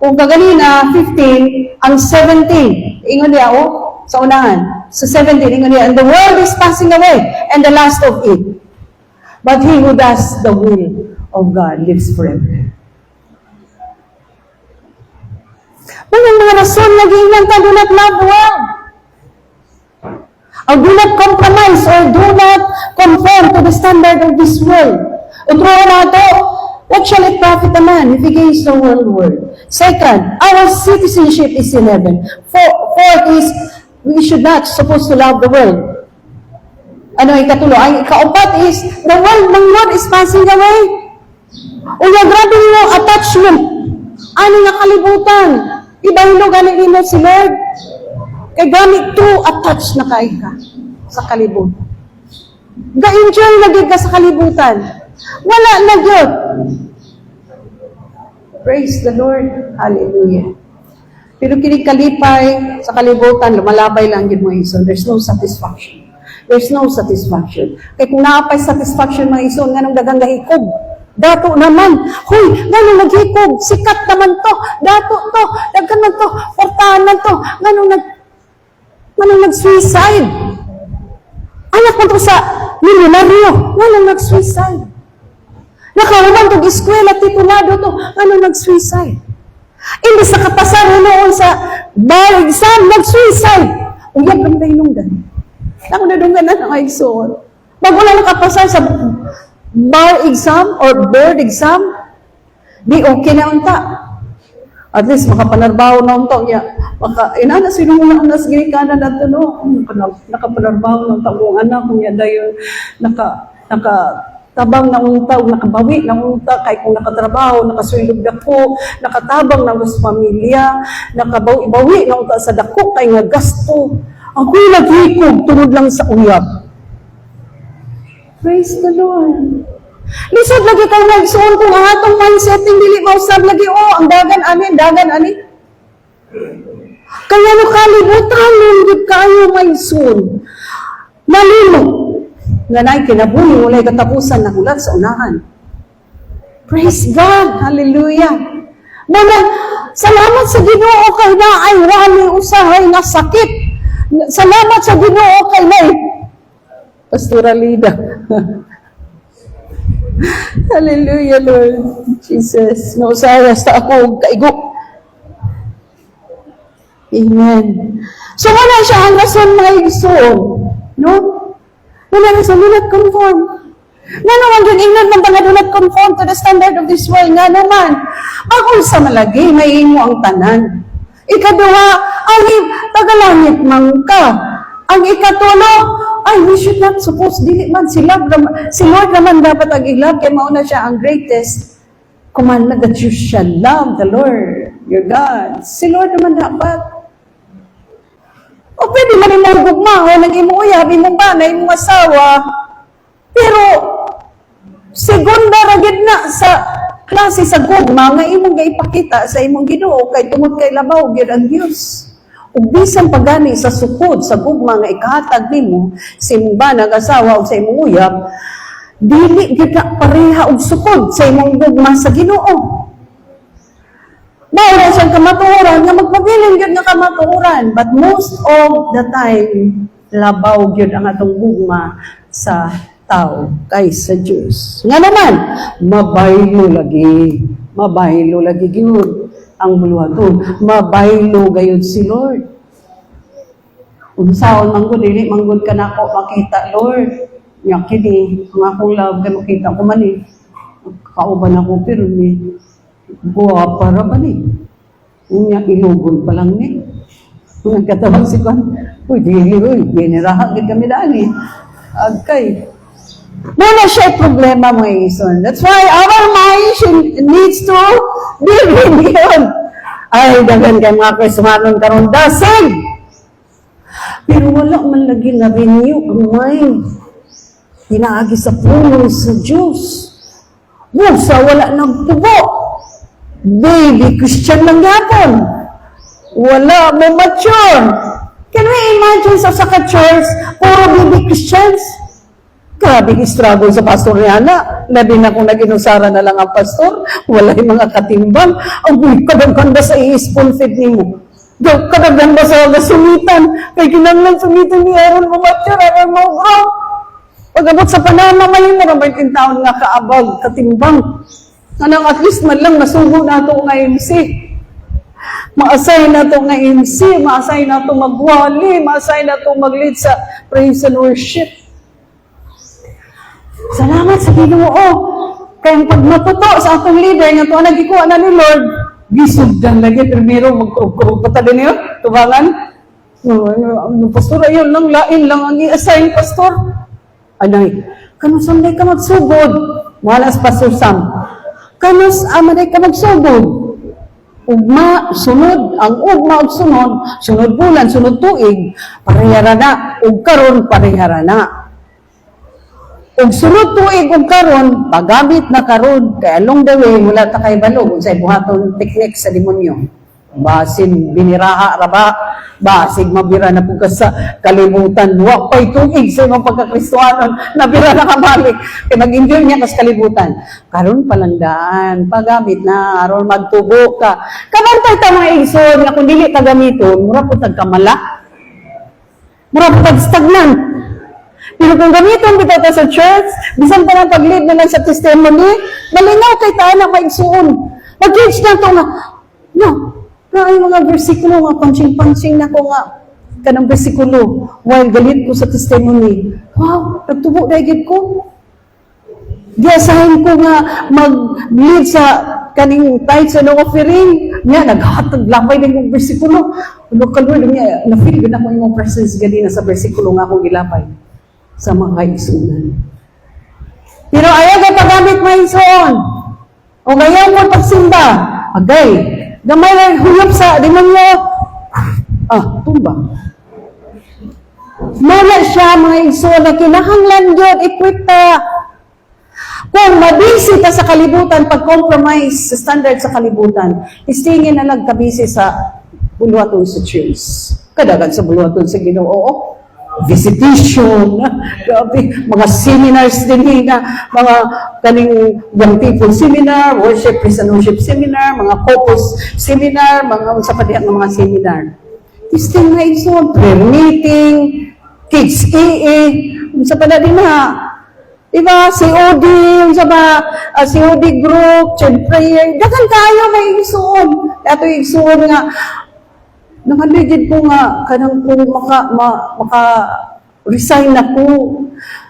Kung kaganina, 15, ang 17. Ingon niya, sa unahan. Sa 17, ingon niya, and the world is passing away, and the last of it. But he who does the will of God lives forever. Mga rason, nag-iingan ka, do not love the world. Or do not compromise or do not conform to the standard of this world. Utro na ito, what shall it profit a man if he gains the whole world? Second, our citizenship is in heaven. Fourth is, we should not supposed to love the world. Ano ikatulo? Ang ikaupat is, the world ng Lord is passing away. Uya, grabe nyo attachment. Ano nga kalibutan? Ibahilo galing mo si Lord. Kaya gamit to attach na kay ka sa kalibutan. Ga-enjoy lagi ka sa kalibutan. Wala na yun. Praise the Lord. Hallelujah. Pero kinikalipay sa kalibutan, lumalabay lang yun mga ison. There's no satisfaction. There's no satisfaction. Kaya kung naapay satisfaction mga ison, nga nung dagang gahikog, dato naman, huy, ganun naghikog, sikat naman to, dato to, dagkan man to, portahan man to, ganun nag-suicide. Anak mo to sa milyonaryo, ganun nag-suicide. Nakaroon to eskwela, titulado to, ganun nag-suicide. Hindi sa kapasaro noon sa bar exam, nag-suicide. Uyab ang dahinunggan. Nakunadunggan na nakaigsoon. Bago na nakapasar sa bar exam or board exam, di okay na unta. At least makapanarbaho na unta niya. Inana sinungulang anas gini kanan at no, nakapanarbaho ng taong anak niya dayon nakatabang na unta, nakabawi na unta kay kung nakatrabaho, nakasuyod dako, nakatabang na sa pamilya, nakabawi na unta sa dako kay nga gasto. Ako'y naghikog tungod lang sa uyab. Praise the Lord. Lisod lagi kayo nagsuon kung ang atong mindsetting dili mausab lagi, ang dagan ani. Kaya no kalibutan nun kayo mindsuon. Nalimo. Nga na'y kinabuhi, walay katapusan na hulat sa unahan. Praise God. Hallelujah. Mga, salamat sa Ginoo kay na ay wali usahay nga sakit. Salamat sa Ginoo kay na Pastora Lida. Hallelujah, Lord Jesus. Nausayas ta ako kaigo. Amen. So, wala siya ang rason mga igsoon. No? Wala rason, do not conform. Nga naman yun, ingnan man nga do not conform to the standard of this world. Nga naman, akong sa malagi, may imo ang tanan. Ikaduha, ang tagalangit man ka. Ang ikatulo, ay, we should not suppose, dili man si Lord naman dapat ang i-love, kaya mauna siya ang greatest commandment that you shall love the Lord, your God. Si Lord naman dapat. O pwede man yung gugma, o nag-imuya, imong bana, imong asawa, pero, segunda ragid na sa klase sa gugma, nga imong gaipakita sa imong Ginoo kay tungod kay labaw, gyud ang Diyos. Ug bisan pagani sa sukod sa gugma nga ikahatag nimo sa imong bana, asawa, o sa imong uyab, dili gyud na pareha og sukod sa imong gugma sa Ginoo. Mayroon siyang kamatuoran nga magpabilin gyud nga kamatuoran, but most of the time labaw gyud ang atong gugma sa tao kaysa Diyos. Nga naman, mabaylo lagi gyud ang buluhaton. Mabaylo gayud si Lord. Unsaon manggod dili manggod ka nako makita, Lord. Nya kini nga akong love kay makita ko man kauban ako pero ni buwa para ba ni. Unya ilugon pa lang ni. Nagkatawag si Juan, uy, biniraha gid kami dali. Agkay. Muna siya problema mga ison. That's why our mind needs to be renewed. Ay, dagan kay mga Kristohanon karon dasig. Pero wala man lagi na renew ang mind. Pinaagi sa puno sa Diyos. Sa wala ng tubo. Baby Christian lang yapon. Wala mo mature. Can we imagine sa ka-church, puro baby Christians? Grabe struggle sa pastor niya na. Labi na kung nag-inusara na lang ang pastor, wala yung mga katimbang. Ang kadaghan ba sa i-spoon feed ni mo? Kadaghan ba sa sumitan? Kay kinanglan sumitan ni Aaron Mamatya, Aaron Maugraw. Pag-abot sa Panama, may mga 20 taon nga kaabag, katimbang. Anong at least man lang nasugo na ito nga MC. Ma-assign na ito nga MC, ma-assign na ito magwali, ma-assign na ito mag-lead sa praise and worship. Salamat sa Ginoo. Kaya pag matuto sa atong leader nga to nagikuha na ni Lord, gisugdan lagi primero magkurog pa din niyo, tubangan. No pastor ayon lang lain lang ang i-assign pastor. Anay, kanus sunday ka magsugod. Wala sa Pastor Sam. Kanus amanay ka magsugod. Ugma, sunod, ang ugma ug sunod bulan, sunod tuig, parehara na. Ug karon parehara na. Ug sunod tuig ug karon, pagamit na karon kay along the way mula ta kay balog unsay buhaton teknik sa demonyo. Basin biniraha ra ba, basig mabira na pug sa kalibutan. Wa pay tuig sa imong pagkakristohanon, nabira na kabalik kay mag-enjoy niya kas kalibutan. Karon palandaan, pagamit na aron magtubo ka. Kabantay ta mga igsoon nga kun dili ka gamiton, mura pud tagkamala. Mura pud tagstagnan. Pero kung gamiton kita ta sa church, bisan pa ng pag-lead na lang sa testimony, malingaw kay ta na maigsuon. Mag-teach na ito nga, no, ay mga versikulo nga, punching-punching na ko nga, kanang versikulo, while galit ko sa testimony. Wow, nagtubo na higit ko. Di-assign ko nga mag-lead sa kaning tithes and offering. Nga, naghatag lamay na yung versikulo. Ano ka, Lord, na-feel ko na ko yung presence ganina sa versikulo nga akong gilapay sa mga kaigsunan. Pero ayaw ka pagamit maigsoon. O ayaw mo pagsimba. Agay. Gamay lang huyop sa demonyo. Tumba. Mula siya mga igsoon na kinahanglan yun, equip ta. Kung mabisi ka sa kalibutan, pag-compromise sa standard sa kalibutan, istingin na nagkabisi sa buluhaton sa church. Kadagan sa buluhaton sa Ginoo. Visitation, grabe, mga seminars din na, mga kaning young people seminar, worship, praise and worship seminar, mga couples seminar, mga unsa pa diha nga mga seminar. Testing na igsoon, prayer meeting, kids EE, unsa pa na din na. Diba, COD, unsa ba, COD group, child prayer, dagan kayo may igsoon. Ato igsoon nga, nakaligid ko nga, kanang kung resign na ko,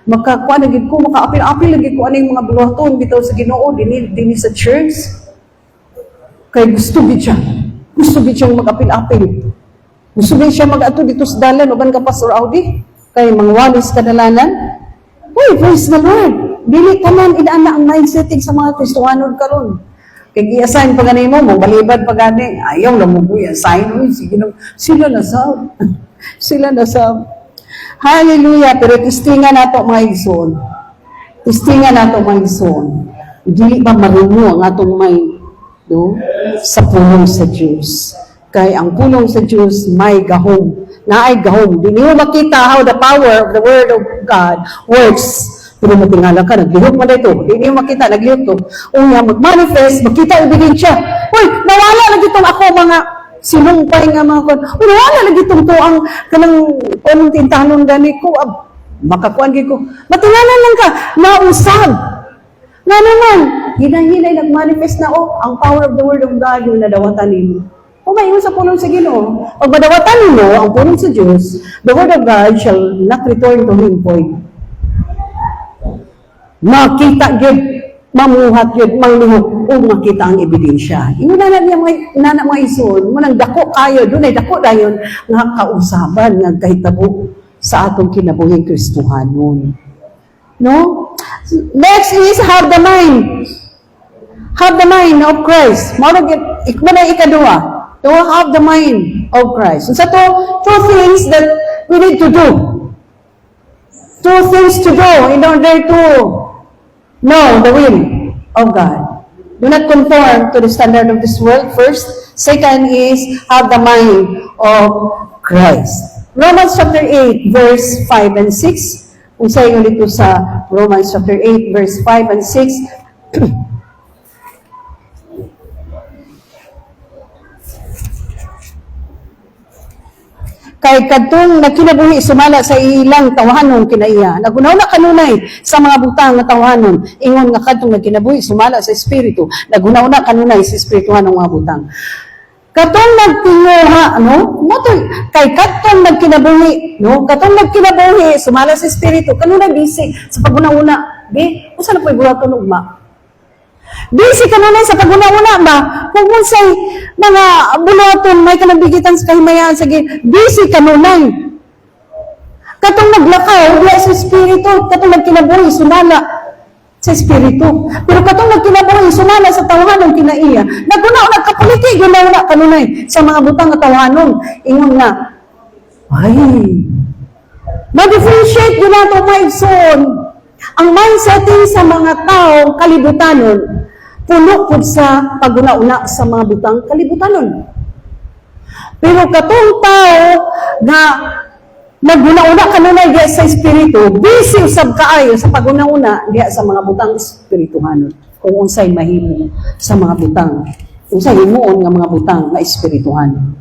makakuha na gid ko, makaapil-apil lagi ko aning mga buluhaton bitaw sa Ginoo dinhi sa church. Kay gusto gid siya. Gusto gid siyang mag-apil-apil. Gusto gid siya mag-ato dito sa dalan uban ka Pastor Audi kay mangwalis kadalanan. Uy, praise the Lord. Dili tanan inaana ang mindsetting sa mga Kristohanon karon. Kay gi-assign pa gani mo, balibad pa gani, ayaw lang mo i-assign mo, sige na, sila na sa, sila na sa, hallelujah, pero testingan nato mga igsoon. Testingan nato mga igsoon. Dili ba marunong ang atong mind, no? Sa pulong sa Diyos. Kay ang pulong sa Diyos may gahom. Naay gahom. Di niyo makita how the power of the Word of God works. Pero matingala ka, naglihok mo na ito. Di niyo makita, naglihok to. Unya, mag-manifest, makita ebidensya. Uy, nawala lagi itong ako mga sinumpay nga mga kon. Uy, nawala lagi itong to ang kanang tintanon gani ko. Makakuan ko. Matingala lang ka, nausab. Nga naman, hinay-hinay nag-manifest na, ang power of the Word of God yung nadawatan nimo. Umayon sa pulong sa Ginoo. Pag madawatan mo ang pulong sa Diyos, the Word of God shall not return to Him void. Makita gid, mamuhat gid, manglihok, o makita ang ebidensya. Inuna na mga ison, munang dako kayo, dunay dako dayon nga kausaban nga kahitabo sa atong kinabuhing Kristohanon. No? Next is have the mind. Have the mind of Christ. Ikman ikaduha. To have the mind of Christ. So, two things that we need to do. Two things to do in order to know the will of God. Do not conform to the standard of this world, first. Second is, have the mind of Christ. Romans chapter 8, verse 5 and 6. Kung sa'yo ulit ito sa Romans chapter 8, verse 5 and 6. Kay kadtong nagkinabuhi sumala sa ilang tawahanon kinaiya. Nagunaw-na kanunay sa mga butang nga tawahanon. Ingon nga kadtong nagkinabuhi sumala sa espiritu. Nagunaw-na kanunay sa espirituhan ng mga butang. Katong nagtinguha, kay katong nagkinabuhi, katong nagkinabuhi sumala sa espiritu. Kanunay bisig sa paguna-una. Di, usa na ko'y buhaton ugma. Busy ka na sa paguna-una ba? Kung unsay mga buloton, may kanabigitan sa kahimayaan sa busy ka nunay. Katong naglakaw, wala sa espiritu. Katong nagkinabuhi, sumala sa espiritu. Pero katong nagkinabuhi, sumala sa tawahanon kinaiya. Nagkapuliti, gunaw-na kanunay sa mga butang na tawahanon. Ingon nga, ma-differentiate yun nato mga igsoon. Ang mindsetting sa mga taong kalibutanon, puno po sa paguna-una sa mga butang kalibutanon. Pero katong tao na naguna-una kanunay diya sa espiritu, busy usab kaayo sa paguna-una diya sa mga butang espirituhanon. Kung unsay mahimo sa mga butang, unsay himuon nga mga butang na espirituhanon.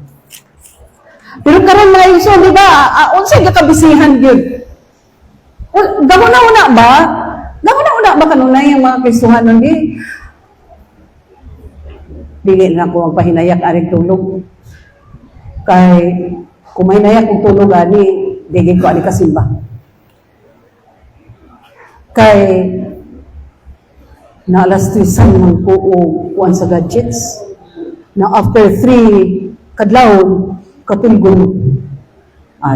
Pero karon mga iso, di ba, unsay kakabisihan gyud? Gamo-una ba? Gamo-una ba kanunay ang mga Kristohanon di? Dili na ko magpahinayak aring tulog. Kay kung mahinayak kong tulog ani, dili ko ani kasimba. Kay na alas 3 ng kuan sa gadgets. Na after 3 kadlawon katulgon.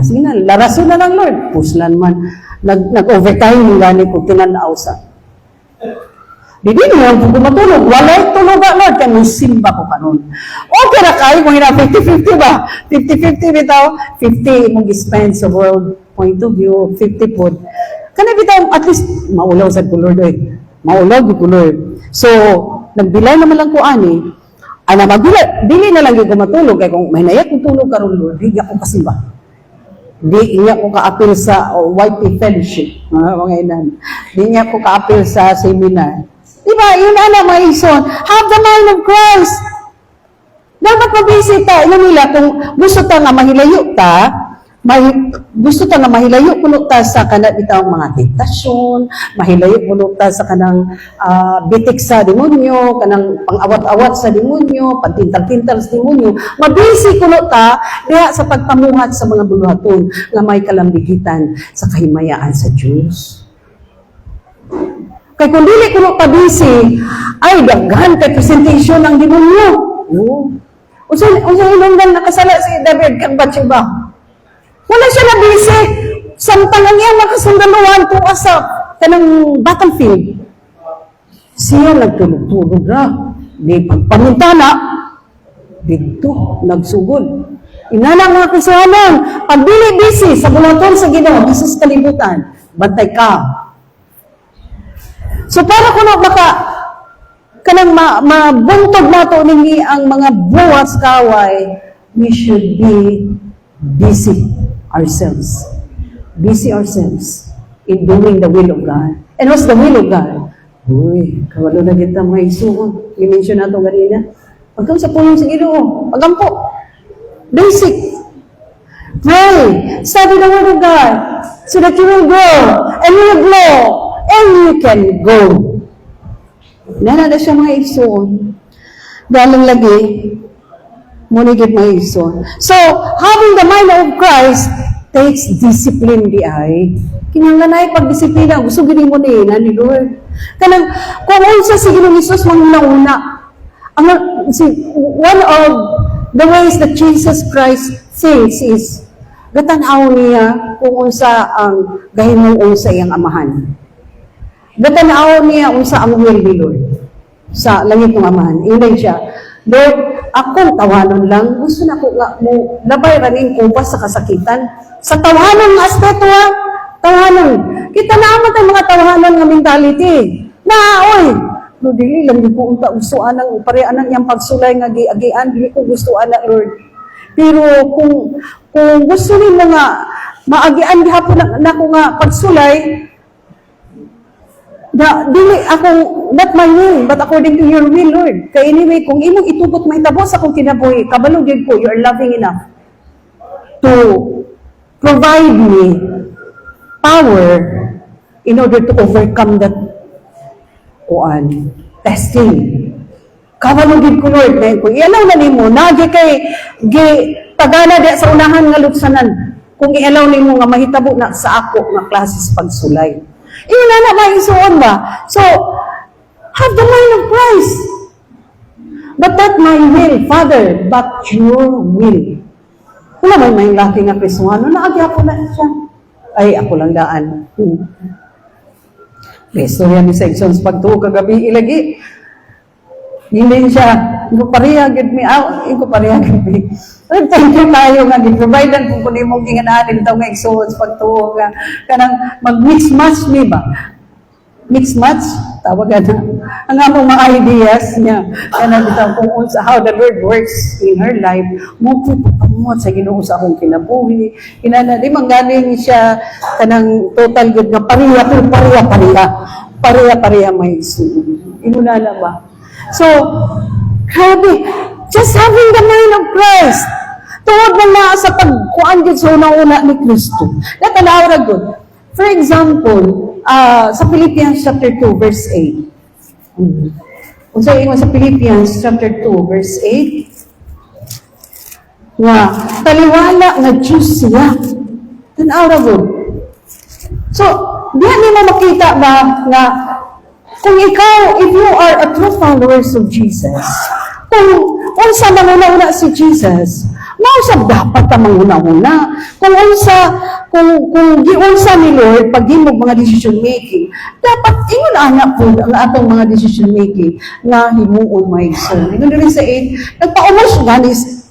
Sige na, larason na ng Lord. Puslan man. Nag-overtime yung gani kung tinanaw sa. Di niyo yung matulog. Walay tulog ka, Lord. Kaya simba ko kanon. Okay na kayo kung hina 50-50 ba? 50-50 bitaw. 50 mong spend sa world point of view. 50 po. Kana bitaw, at least, maulaw sa kulor doy. Maulaw di kulor. So, nagbilay naman lang ko ani. Ana magbilay. Dili na lang yung matulog. Kaya kung mahinayak kong tulog karon Lord, hindi ako kasimba. Di niya ko ka-appeal sa YP Fellowship. Mga inan. Di niya ko ka-appeal sa seminar. Diba? Yun na mga ison. Have the mind of Christ. Dapat mabisita. Yun nila, kung gusto ta nga mahilayo ta, gusto ta nga mahilayo kuno ta sa kanang bitaw mga tentasyon, mahilayo kuno ta sa kanang bitik sa demonyo, kanang pang-awat-awat sa demonyo, pagtintal-tintal sa demonyo. Mabisi kuno ta diha sa pagpamuhat sa mga buluhaton nga may kalambigitan sa kahimayaan sa Dios. Kay kung dili kuno pabisi, ay daghan kay presentation ng demonyo. Unsa hinungdan nakasala si David kang Bathsheba? Wala siya nabisi. Samtang ang iyang makasundaluhan tuwa sa kanang battlefield. Siya nagtulog-tulog na. Di pagpamintana, dito nagsugod. Inana mga kasuhanan, pag dili bisi sa bulaton sa Ginoo, sa kalibutan, bantay ka. So para kuno baka kanang mabuntog nato ningi ang mga buwas kaway, we should be busy ourselves. Busy ourselves in doing the will of God. And what's the will of God? Uy, kawalo na kita mga isuon. I-mention nato ganina. Pagkang sa pulong sa Ginoo, pagampo. Basic. Pray. Study the Word of God so that you will grow and you will grow and you can go. Nana siya mga isuon. Dalang lagi, munigid mga isuon. So, having the mind of Christ takes discipline di ay. Kinanganay pagdisiplina, gusto gini mo ni Lord. Kanang, kung unsa si Ginoong Hesus manguna-una, one of the ways that Jesus Christ thinks is, gatanaw niya kung unsa ang gahimong unsa iyang amahan. Gatanaw niya unsa ang will ni Lord sa langit ng amahan. Inday siya, Lord, akong tawanon lang, gusto na ko nga mo labay raning kumpas sa kasakitan. Sa tawanon nga aspeto ha, tawanon. Kita naman tayo mga tawanon nga mentality. Oy, no dili lang di ko unta gusto anang pareanan yang pagsulay nga giagian, dili ko gusto ana Lord. Pero kung gusto nimo nga maagian gihapon nako nga pagsulay, dili akong, not my will, but according to your will, Lord. Kaya anyway, kung imong itugot mahitabo sa akong kinabuhi, kabalo din ko, you are loving enough to provide me power in order to overcome that testing. Kabalo din ko, Lord. Kung ialaw na nimo, nagi kay pagana di sa unahan nga luksanan, kung ialaw nimo nga mahitabo na sa ako nga klases pagsulay. Iyon na maisuon ba? So, have the mind of Christ. But not my will, Father, but your will. Wala may laki nga Kristuhano, naagyapo na siya. Ay, ako lang daan. Istorya ni Sections pagtuo kagabi ilagi. Hindi siya, iko pareha gid me out, iko pareha gid me. Thank you tayo nga gi-providean kung kuno imong gingananin taw nga igsuon pagtuo nga kanang mag-mix match mi ba? Mix match tawagan na. Ang among mga ideas niya kanang bitaw kung how the Lord works in her life, mo pamot sa Ginoo sa akong kinabuhi. Kinana di man galing siya kanang total good nga pareha may isuon. Inuna na ba? So, grabe, just having the mind of Christ, tuwag na sa pagkuan din sa unang-una ni Kristo. Natanaw ra good. For example, sa Philippians chapter 2, verse 8. Kung sa ingon sa Philippians chapter 2, verse 8, nga, taliwala nga Diyos siya. Tanaw ra good. So, diyan mo makita ba nga kung ikaw, if you are a true followers of Jesus, kung unsa manguna-una si Jesus, mausap dapat ka manguna-una. Kung giunsa ni Lord, pag himog mga decision making, dapat ingon anak po ang atong mga decision making na himuon may son. Ingon rin sa 8, nagpaubos dalis.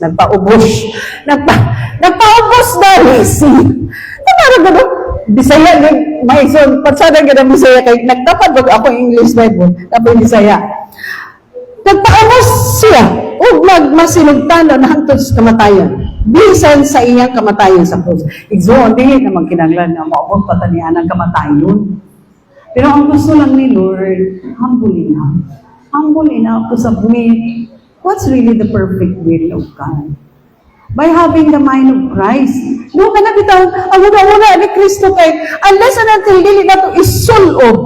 Tamara ba Bisaya ng maison, pagsada ka ng Bisaya, kay nagtapat wag ako English Bible, tapos Bisaya. Nagpaamos siya, o magmasinugtano na hantod sa kamatayan. Bisan sa iyang kamatayan sa krus. Igsoon, di naman kinanglan na maubog patanian ang kamatayon. Pero ang gusto lang ni Lord, humble enough. Humble enough to submit what's really the perfect will of God. by having the mind of Christ. No, kana bitaw, ang una-una ni Kristo kay, unless and until dili na to isulob.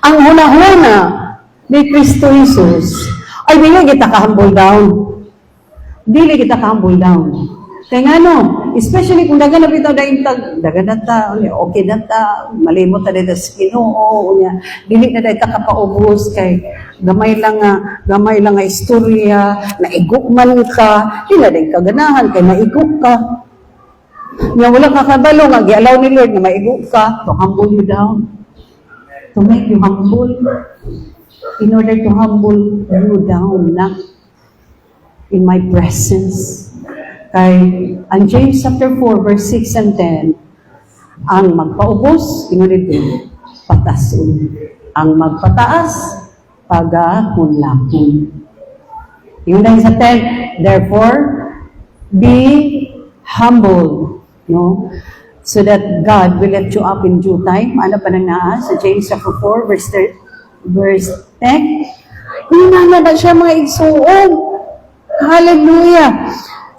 Ang una-una ni Kristo Jesus, ay dili kita ka-humble down. Dili kita ka-humble down. Kaya nga no, especially kung dagan na bitaw dagan data, okay data, malimot na data sa Ginoo, dili na data kapaubos kay gamay lang nga istorya, naigukman ka, dili na dahil kaganahan kay naiguk ka. Nga wala ka kabalo nga, gialaw ni Lord na maiguk ka, to humble you down. To make you humble. In order to humble you down na in my presence. Kay ang James chapter 4 verse 6 and 10, ang magpaubos, inunit din, patasun. Ang magpataas, pagahunlakon. Yung sa 10, therefore, be humble, no? So that God will let you up in due time. Ano pa nang naa? Sa James chapter 4 verse 10. Hinana na siya mga igsuon. Hallelujah.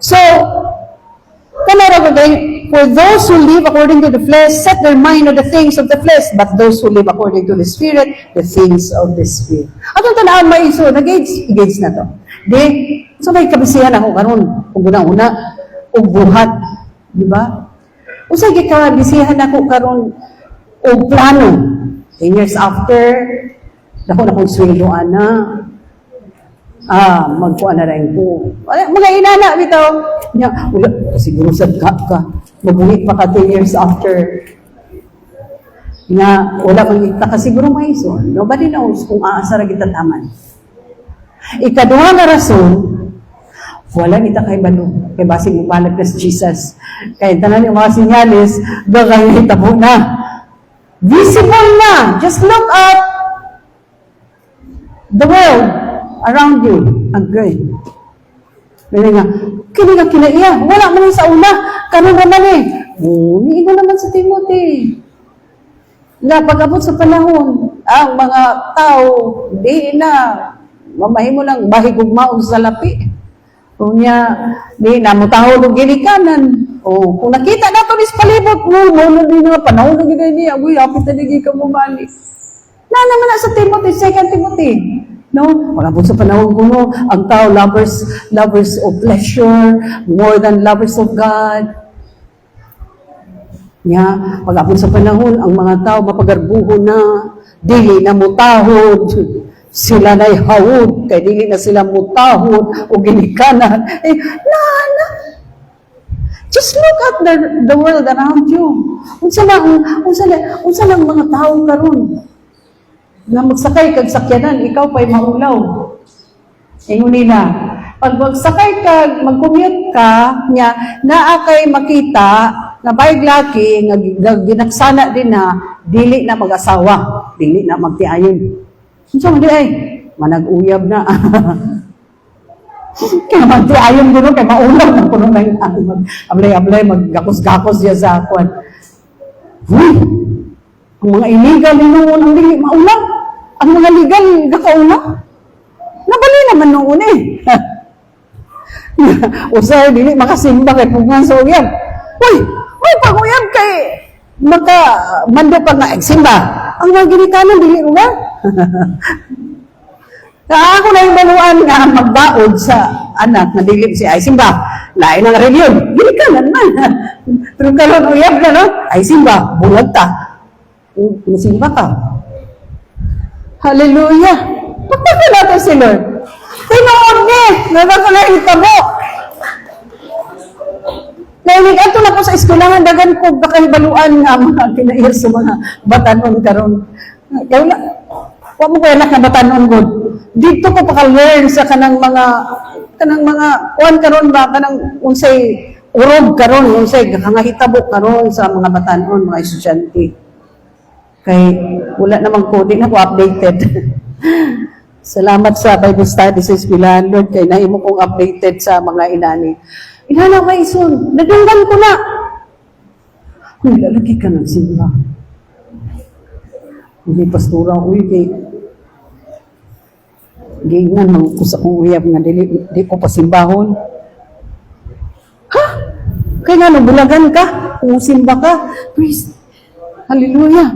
So, for those who live according to the flesh, set their mind on the things of the flesh, but those who live according to the Spirit, the things of the Spirit. Atong tanaan may iso, nag-gauge na to. So may kabisihan ako karon, kung una-una, og buhat, di ba? Usay kabisihan ako karon og plano. 10 years after, dako na kong sweldo ana. Magkuha na rin ko. Mga inana, bitaw. Wala, siguro sad ka. Mabuhit pa ka 10 years after. Nga, wala kang kita ka siguro may iso. Nobody knows kung aasara kita taman. Ikaduha na rason, wala kita kay balo. Kay basig mo balag na si Jesus. Kaya tanan yung mga sinyalis, gagay na hitabo na. Visible na. Just look at the world around you, ang great. Kaya nga, kini nga kinaiya, wala man sa una, kanon naman niino naman sa Timothy. Nga, pag-abot sa panahon, ang mga tao, di na, mamahimo lang, bahigugmaon sa lapi. Kung niya, di na, mutahol o ginikanan. O, kung nakita na ito, palibot mo, di na, panahon o ginikanan niya, hapit na di ka bumalik. Na naman na sa Timothy, 2 Timothy. No? Pag-abot sa panahon ko, no, ang tao, lovers of pleasure, more than lovers of God. Pag-abot sa panahon, ang mga tao, mapagarbuho na, dili na mutahod, sila na'y hawod, kaya dili na sila mutahod, o ginikanan. Just look at the world around you. Unsa lang mga tao karon na magsakay kag sakyanan, ikaw pa'y maulaw. Ingon nila, pag magsakay kag, mag-commute ka, naa kay makita, na bayag laki, nga ginaksana din na, dili na mag-asawa, dili na magtiayon. So, hindi ay, manag-uyab na. Kaya magtiayon gano'n, kaya maulaw na kuno na yung ablay-ablay, maggakos-gakos diya sa akwan. Ang mga illegal, noon ang dili maulaw. Ang mga legal, gakauna. Nabali naman noon O sir, dili makasimba kay pungan sa uyab. Uy, pag-uyab kay mando pa nga simba. Ang mga ginikanan, dili ruwa. Ako na yung baluan nga magbaod sa anak na dili si ay simba. Lain ang reliyon. Ginikanan man. Pero kalon uyab na, no? Ay simba, bulag ta. Simba ka. Hallelujah. Pagpapin natin si Lord. Tinood niya. Nagkakalahita mo. Nainig ato na ko sa eskulahan, dagan ko kakahibaluan nga mga kinair sa mga batanon karon. Kaya wala mo kaya na batanon god. Dito ko paka-learn sa kanang mga kuan karon ba kanang unsay urog karon, unsay kakangahitabo karon sa mga batanon, mga estudyante. Kay wala namang ko, di na ko updated. Salamat sa Bible study sa eskwelahan, Lord, kay naimo kong updated sa mga inani. Inana kay Ison, nadunggan ko na. Lalaki ka ng simba. Hindi pastura, Gingan, ko sa kong uyab nga, di ko pasimbahon. Kaya nga, bulagan ka, kung simba ka, praise, hallelujah.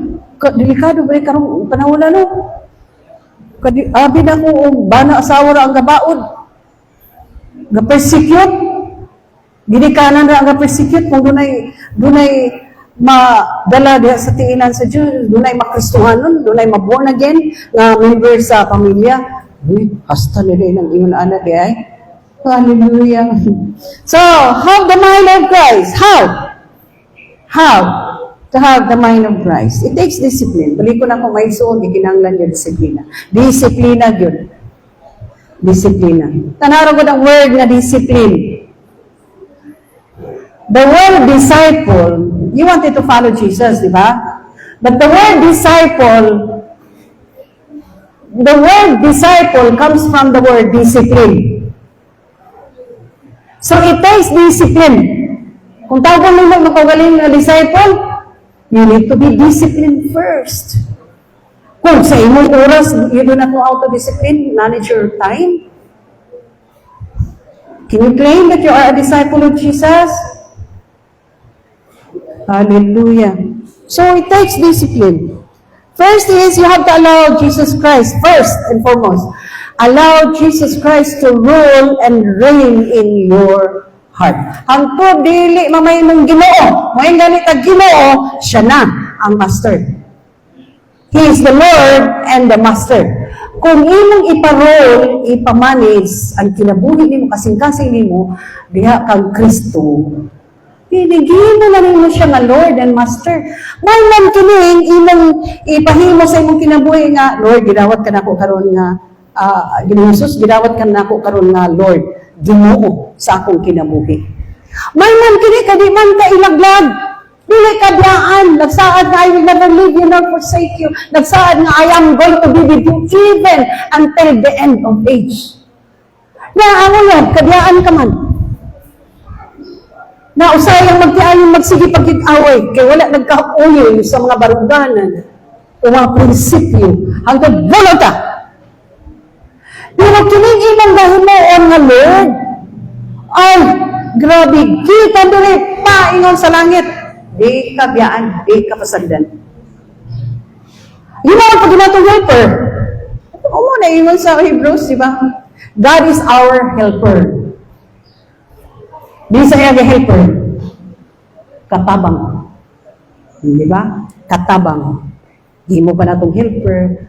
Delikado ba karong panahon na no? Abi na ko, bana asawa ra ang gabaod. Ga-persecute. Ginikanan ra ang ga-persecute kung dunay madala diha sa tiinan sa Diyos, dunay makristuhanon, dunay maborn again na member sa pamilya. Uy, hasta nila ng ingon anak di ay. Hallelujah. So, how the mind of Christ? How to have the mind of Christ? It takes discipline. Balik ko na kung may suon, ikinanglan yung disiplina. Disiplina yun. Disiplina. Tanaro ko ng word na discipline. The word disciple, you wanted to follow Jesus, di ba? But the word disciple comes from the word discipline. So it takes discipline. Kung tawag mo makagaling na disciple, you need to be disciplined first. Kung sa imong oras, you do not know how to discipline, manage your time. Can you claim that you are a disciple of Jesus? Hallelujah. So it takes discipline. First is you have to allow Jesus Christ, first and foremost, allow Jesus Christ to rule and reign in your heart. Hangtod dili mamay mong Ginoo, may ganit ang Ginoo, siya na ang master. He is the Lord and the master. Kung imong iparole, ipamanage ang kinabuhi nimo kasing-kasing nimo diha kang Kristo, pinigin mo na rin mo siya nga Lord and Master. May man kining imong ipahimo sa imong kinabuhi nga, Lord, gidawat ka na ko karon nga, Ginoo, gidawat ka na ko karon nga Lord, Ginoo sa akong kinabuhi. May man kini kadi man ka ilaglag, dili ka biyaan, nagsaad nga I will never leave you nor forsake you, nagsaad nga I am going to be with you even until the end of age. Na ano yan, kabiyaan ka man. Na usayang magtiayong magsige pagkik-away, kaya wala nagkauyo sa mga baruganan o mga prinsipyo, hanggang bulo ka. Pero kining imong gahimuon nga Lord, ay, grabe, kita dili paingon sa langit, di ka biyaan, di ka pasandan. Yun ang pag-inatong helper. Ano na ingon sa Hebrews, di ba? God is our helper. Di sa iya helper, katabang. Di ba? Katabang. Di mo pa natong helper.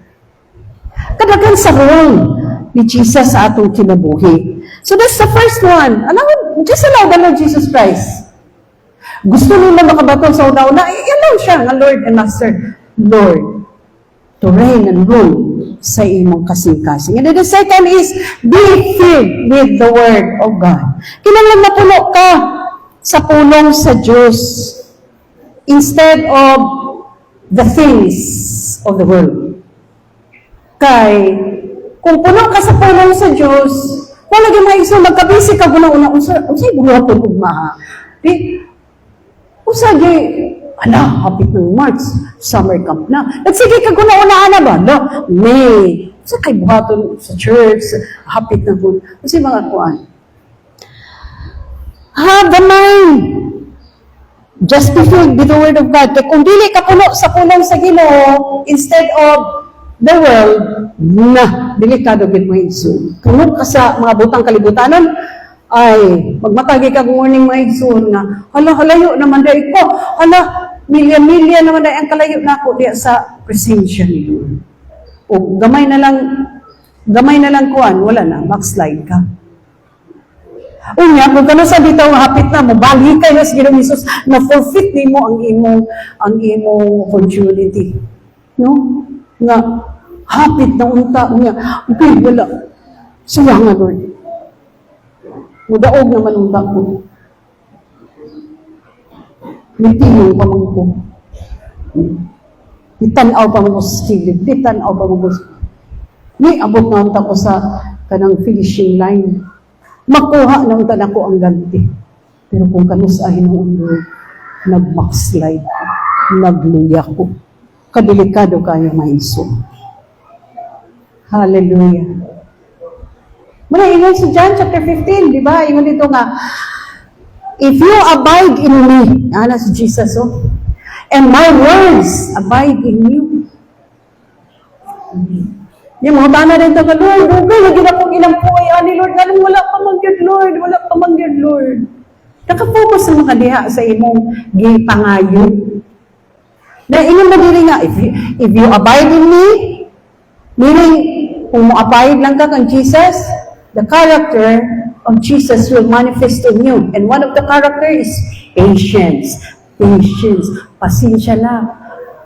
Kadagan sa role ni Jesus sa atong kinabuhi. So that's the first one. Just allow the Lord Jesus Christ. Gusto nila makabato sa una-una, i-allow siya nga Lord and Master. Lord, to reign and rule sa imong kasing-kasing. And then the second is, be filled with the Word of God. Kinahanglan mapuno ka sa pulong sa Diyos instead of the things of the world. Kay, kung puno ka sa pulong sa Diyos, wala gyud maiso magkabisi ka una-una unsay buhaton ugma ha. Di usa ala, hapit ng March, summer camp na. Nagsige ka una-una ba? No, May. Sa kay buhaton sa church, hapit na po. Kasi mga kuan. Have the mind. Just be filled with the Word of God. Kaya kung dili ka puno sa pulong sa Ginoo, instead of the world, delikado gid mo igsoon. Puno ka sa mga butang kalibutanon, ay, magmatagi ka kung morning mga igsoon nga, halayo naman dahil ko, milya-milya naman dahil ang kalayo na ako diya sa presensya ni Lord. O gamay na lang kuan, wala na, backslide ka. Unya, kung kano sa bitaw hapit na mo, balik kayo sa Ginoong Hesus, na forfeit ni mo ang imong opportunity. No? Nga, hapit na unta, unya, okay, wala. Sayang nga, Lord. Mudaog naman unta ko. Mitingin pa man ko. Itanaw pa man ko sa skilid. Itanaw pa man ko sa... May abot na unta ko sa kanang finishing line. Makuha na unta na ko ang ganti. Pero kung kanusahin mo Lord, nag-backslide ko. Nagluya ko. Kadelikado kayo maiso. Hallelujah. Muna ingon sa John chapter 15, di ba? Ingon dito nga, if you abide in me, si Jesus, and my words abide in you. Yung mga tana rin ito ka, Lord, lagi na kong inampuay, Lord, ganun wala pa mangyad, Lord. Nakapokus sa mga diha sa imong gipangayo. Na inyong madiri nga, if you abide in me, meaning, kung mo-abide lang ka kang Jesus, the character of Jesus will manifest in you. And one of the character is patience. Patience. Pasensya na.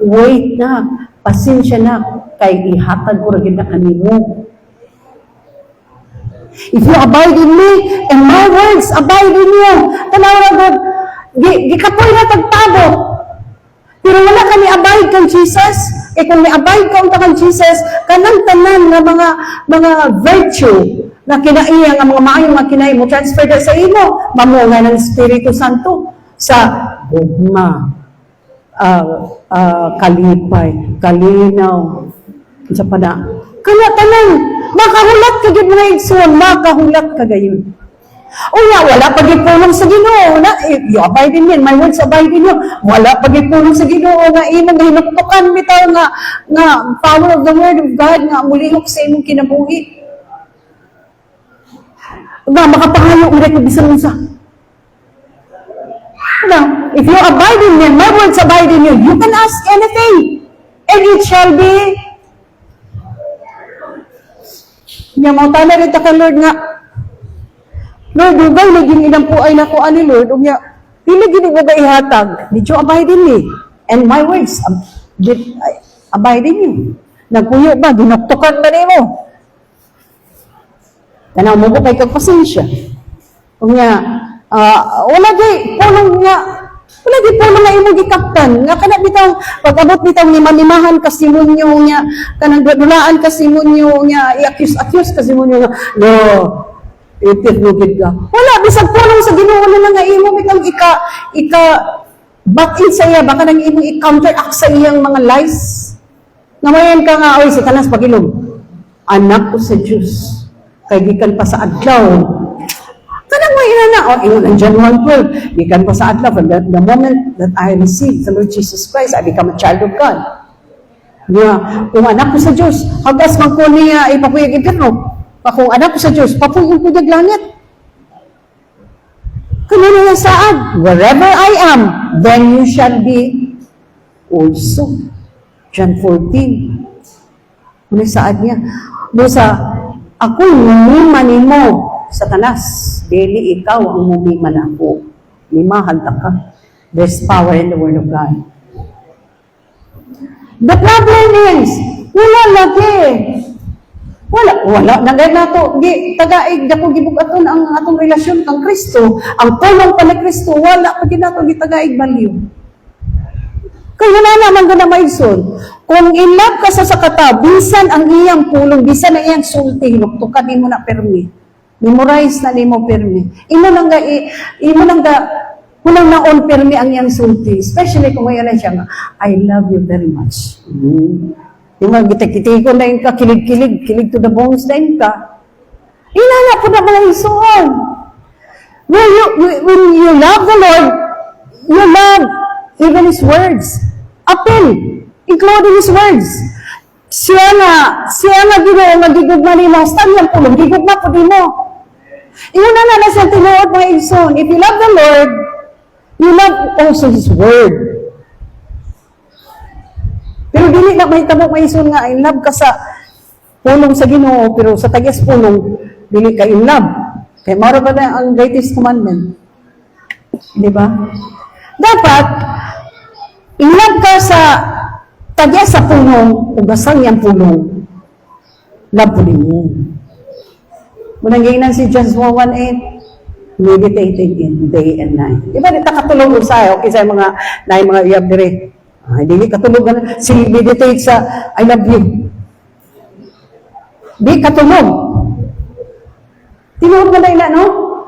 Wait na. Pasensya na. Kay ihatag ko rin na kanimo. If you abide in me, and my words abide in you, tanaw na God, gikapoy na tagtabo. Pero wala ka ni-abide kang Jesus. Kung ni-abide ka kang Jesus, kanang tanan nga mga virtue na kinaiya, nga mga maayong nga kinaiya mo, transfer na sa imo, mamunga ng Espiritu Santo sa bugma, kalipay, kalinaw, sa pada. Kaya tanan, makahulat ka yun mga igsoon, makahulat ka gayon. O nga, wala pagipulong sa Ginoo na, you abide in me, my words abide in you. Wala pagipulong sa Ginoo nga, imong hinuktukan bitaw nga power of the word of God nga mulihok sa imong kinabuhi. Nga, makapangayo mo rin kung bisan mo sa. If you abide in me, my words abide in you, you can ask anything, and it shall be. Nga, mautala rin ka, Lord, nga, Lord, dugay, naging inampuay na ko, Lord, nga, pili gini mo ba ihatag? Did you abide in me? And my words, abide in you. Nagkuyo ba? Dinoktokan ba ni mo? Tanaw mo ba kay kagpasensya? Nga, wala di pulong na imong gikaptan. Nga kana bitaw, pag-abot bitaw ni manimahan kasimonyo nga, kanang dulaan kasimonyo nga, i-accuse kasimonyo nga, no, itirnugid ka. Wala, bisag pulong sa Ginoo na nga imo bitaw back-in sa iya, baka nang imong i-counteract sa iyang mga lies. Ngamayan ka nga, oy, Satanas, pagilom. Anak ko sa Diyos, kay gikan pa sa adlaw. Kanang may ina na, in John 1:12, gikan pa sa adlaw, from the moment that I received the Lord Jesus Christ, I become a child of God. Nga, kung anak ko sa Diyos, hagas man ko niya ipapuyag impyerno. Kung anak ko sa Diyos, papuyag ko niya langit. Kanina na saad, wherever I am, then you shall be also. John 14. Muna saad niya, Busa, ako'y mumiman mo, Satanas, dili ikaw ang mumiman ako. Limahan ka. There's power in the Word of God. The problem is, wala lagi. Wala. Nagay na to. Tagaig, dako gibugaton ang atong relasyon kang Kristo. Ang tulong pa ni Kristo, wala pa ginato gitagaig baliw. Kaya na naman ko na maison. Kung in love ka sa sakata, bisan ang iyang pulong, bisan ang iyang sulti, hinuktukan mo na permi. Memorize na nimo permi. Imo nang na on permi ang iyang sulti. Especially kung may alam siya nga, I love you very much. Yung mga gitik-kitiko na yun ka, kilig to the bones na yun ka. Ilala po na mga isuon. When you love the Lord, you love even His words. Appeal, including His words. Siya nga Ginoo nga gigugma nimo, stand lang pulong, gigugma po din mo. Iyon na sa tinuod mga isuon. If you love the Lord, you love also His word. Pero dili na may tabok may ison nga in love ka sa pulong sa Ginoo, pero sa tagyas pulong dili ka in love. Kaya mara ba na ang greatest commandment? Di ba? Dapat in love ka sa tagyas sa pulong, ugasang yang pulong. Love po din mo. Munang gainan si Joshua 1:8, meditating in day and night. Di ba? Dita katulong usay, okay sa mga iyab dire. Dili katulog na, meditate sa I love you. Di katulog. Tinuod na ila, no?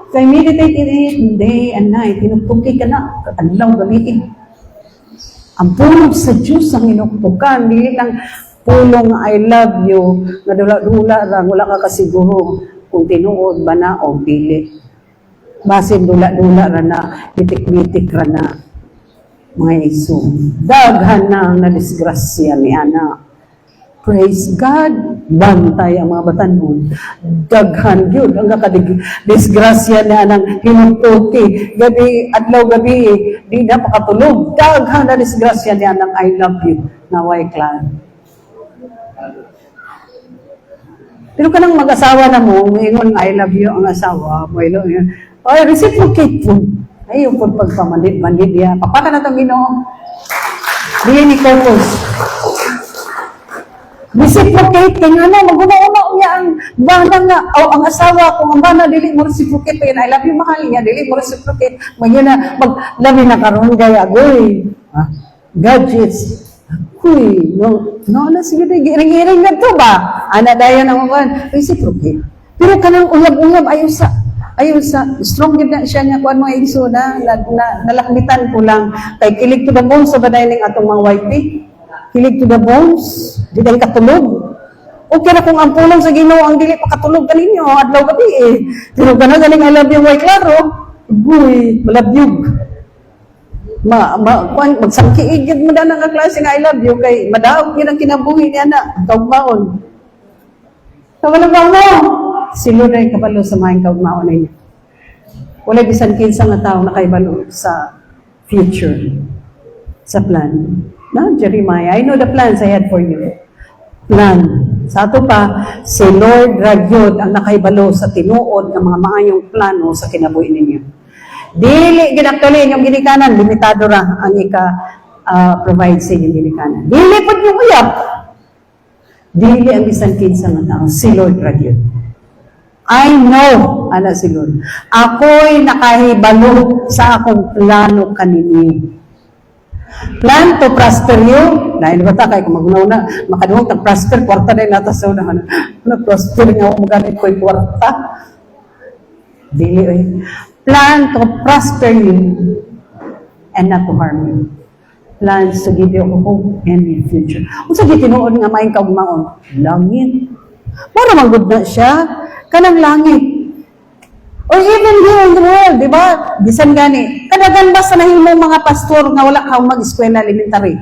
Kay meditate in day and night. Tinugtugkay ka na. Adlaw gamitin. Ang pulong sa Diyos ang inuktukan. Dili lang pulong I love you. Nadula-dula lang. Wala ka kasiguro kung tinuod ba na o pili. Basin dula-dula ra na, bitik-bitik ra na. Mga iso. Daghan na disgrasya ni ana. Praise God. Bantay ang mga batanon. Daghan yun. Ang disgrasya na ng hinututi. Gabi, adlaw gabi, di na pakatulog. Daghan na disgrasya niya ng I love you na way clan. Pero kanang mag-asawa na mo, ingon I love you ang asawa, mo ilo yun. Ay, reciprocate po. Ay, yung pagpamanid niya. Papaka na itong Ginoo. Diyan ni Kokos. Reciprocate kay ano, mag-una-una niya ang bana nga, o ang asawa, kung ang bana, dili mo reciprocate, yun, I love you, mahal niya, dili mo reciprocate, mag-labi na karoon gaya, agoy, gadgets, huy, no, sige, giring-giring na to ba? Ana daya na mga reciprocate. Pero kanang ulab-ulab, ayaw sa, strong din na siya niya, kuhan mga iso na nalakmitan ko lang, kay kilig to the bones, sa baday ng atong mga wifey, kilig to the bones, di dahil katulog. Okay na kung ang pulang sa Ginoo ang dili pa katulog kaninyo, adlaw gabi eh. Pero ka na galing I love you, way klaro, buy, malabyog. Magsangkiigid mo na ng klase nga I love you, kay madaog yun ang kinabuhi niya na, kaugmaon. Kabalabang mo, silo na yung kabalo sa mga kaugmaon na niya. Wala bisan kinsa nga tao na kaibalo sa future, sa plan. No, Jeremiah, I know the plans I had for you. Plan. Sa ato pa, si Lord Ragyod ang nakaibalo sa tinuod ng mga maayong plano sa kinabuhi ninyo. Dili, ginaktuloy yung ginikanan, limitado ra ang ika-provide sa inyong ginikanan. Dili po yung uyap. Dili ang isang kinsa nga tao, si Lord Ragyod. I know, ala si Lord, ako'y nakahibalo sa akong plano kanini. Plan to prosper you. Dahil ba ta, kaya kung mag-una, makaduhong tag-prosper, kwarta na yung natas na unahan. Prosper nga ako maganit ko yung kwarta. Dili, eh. Plan to prosper you and not to harm you. Plans to give you hope and your future. Kung sa gitinuod nga maing kaugmaon, langit. Para magod na siya, kanang langit. Or even here in the world, di ba? Bisan gani. Kadagan ba sa nahimong mga pastor nga wala kang mag-eskwela elementary,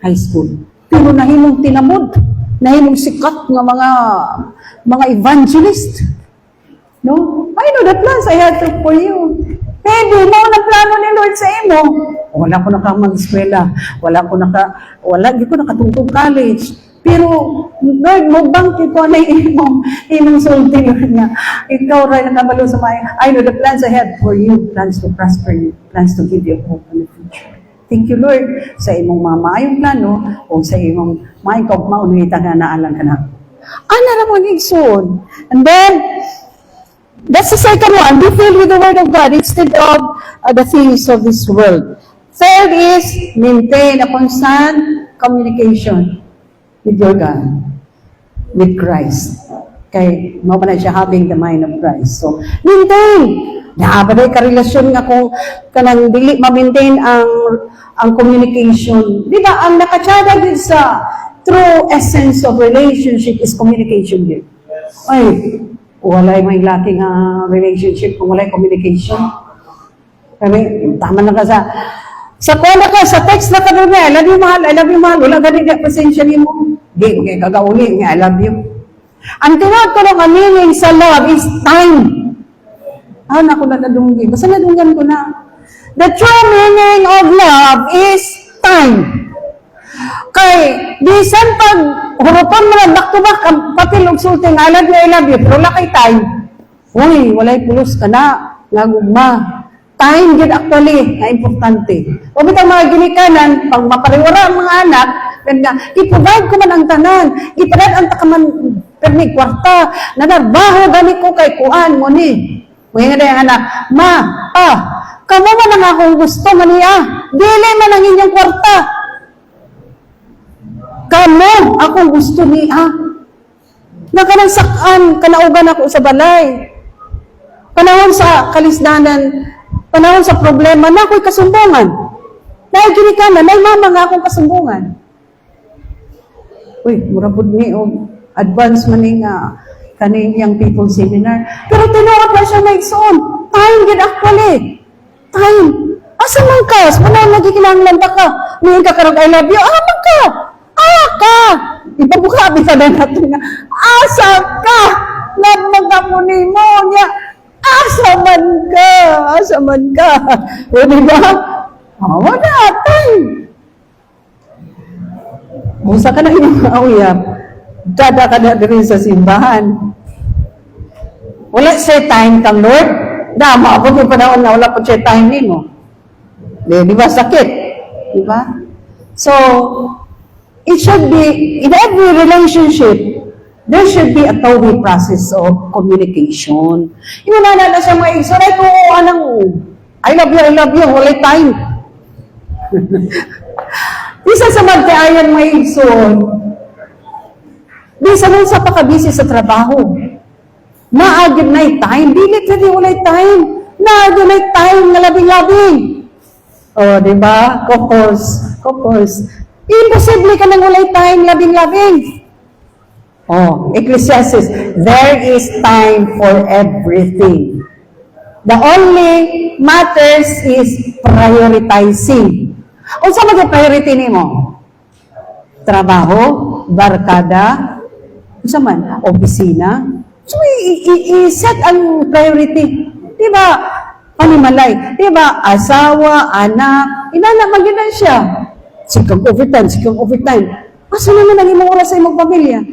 high school. Pero nahimong tinamod, nahimong sikat nga mga evangelist. No? I know the plans I had for you. Pwede mo na plano ni Lord sa imo. Wala ko na mag-eskwela. Wala, di ko nakatungtong college. Pero, Lord, magbangkit ko na imong sulti, Lord nga. Ikaw rin nakabalo sa mga, I know the plans I had for you, plans to prosper you, plans to give you hope in the future. Thank you, Lord, sa imong mga maayong plano o sa imong maayong kaugmaon na itaga na alang ka na. Ana ra mo igsoon. And then, that's the second one. Be filled with the Word of God instead of the things of this world. Third is, maintain a constant communication with your God, with Christ. Kay, mo pa na siya having the mind of Christ. So, maintain. Naabaday ka relasyon nga kung kanang dili ma-maintain ang communication. Di ba, ang nakatsada din sa true essence of relationship is communication din. Ay, walay may laking relationship kung walay communication. Kami, tama na ka sa kuha ka, sa text na ka doon I love you, mahal, wala ganit na pasensya niyo mo. Di, okay, kagauli nga, I love you. Ang tinawag ko ng meaning sa love is time. Naku na nadunggi. Basta nadunggan ko na. The true meaning of love is time. Kay, bisan pag huruton mo na back to back, patil og sulting, I love you, pero wala kay time. Uy, walay pulos ka na, nagugma. Time yun actually, na importante. O bitang mga ginikanan, pag mapariwara ang mga anak, i-provide ko man ang tanan, i-provide ang takaman, permi, kwarta, nanarbaho, gani ko kay kuan mo ni. Mga nga yung anak, ma, kamo man ang akong gusto, maniya, dili man ang inyong kwarta. Kamo, akong gusto niya. Nakanang sakan, kanaugan ako sa balay. Panahon sa kalisdanan, panahon sa problema, na ako'y kasumbungan. Dahil ginikanan, na mama nga akong kasumbungan. Uy, murabod ni advance man kaning young people seminar. Pero tinuot na siya may igsoon. Time gid actually. Time. Asa man ka? Wala nagikinahanglan ta ka. Ngayon ka karong I love you. Man ka. Ka. Ipabuka bitaw na nato nga. Asa ka? Love man ka mo nimo niya. Asa man ka. Asa man ka. O diba? Wala. Time. Musa ka na inyong mauyap. Dada ka na rin sa simbahan. Wala siya time kang Lord. Dama ako yung panahon na wala po siya time din mo. Di ba? Sakit. Di ba? So, it should be, in every relationship, there should be a two-way process of communication. Yung nalala siya mga iso, ay kung anong, I love you, wala time. Isa sa magkaayan mga iso, di sa nung sa pakabisi sa trabaho, naagad na time, dilit na di wala time, naagad na time nga labing-labing. O, di ba? Kokos. Imposible ka nang wala time, labing-labing. Oh, Ecclesiastes, there is time for everything. The only matters is prioritizing. O sa mag-priority nimo? Trabaho, barkada, sa man, opisina. So, i-set ang priority. Diba? Panimalay. Diba? Asawa, anak, inanaman yun na siya. Sikang overtime. Asa naman ang imong oras sa imong pamilya?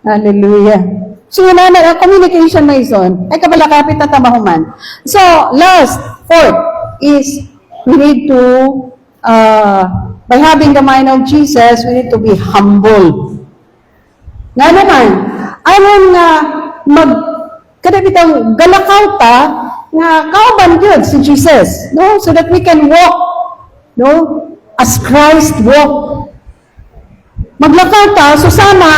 Hallelujah. So, yun na, communication na ison, ay kabalakapit na tamahuman. So, last, fourth, is we need to, by having the mind of Jesus, we need to be humble. Nga naman, aron nga kada bitang galakaw ta nga kauban gyud si Jesus, no? So that we can walk, no? As Christ walk. Maglakaw ta susama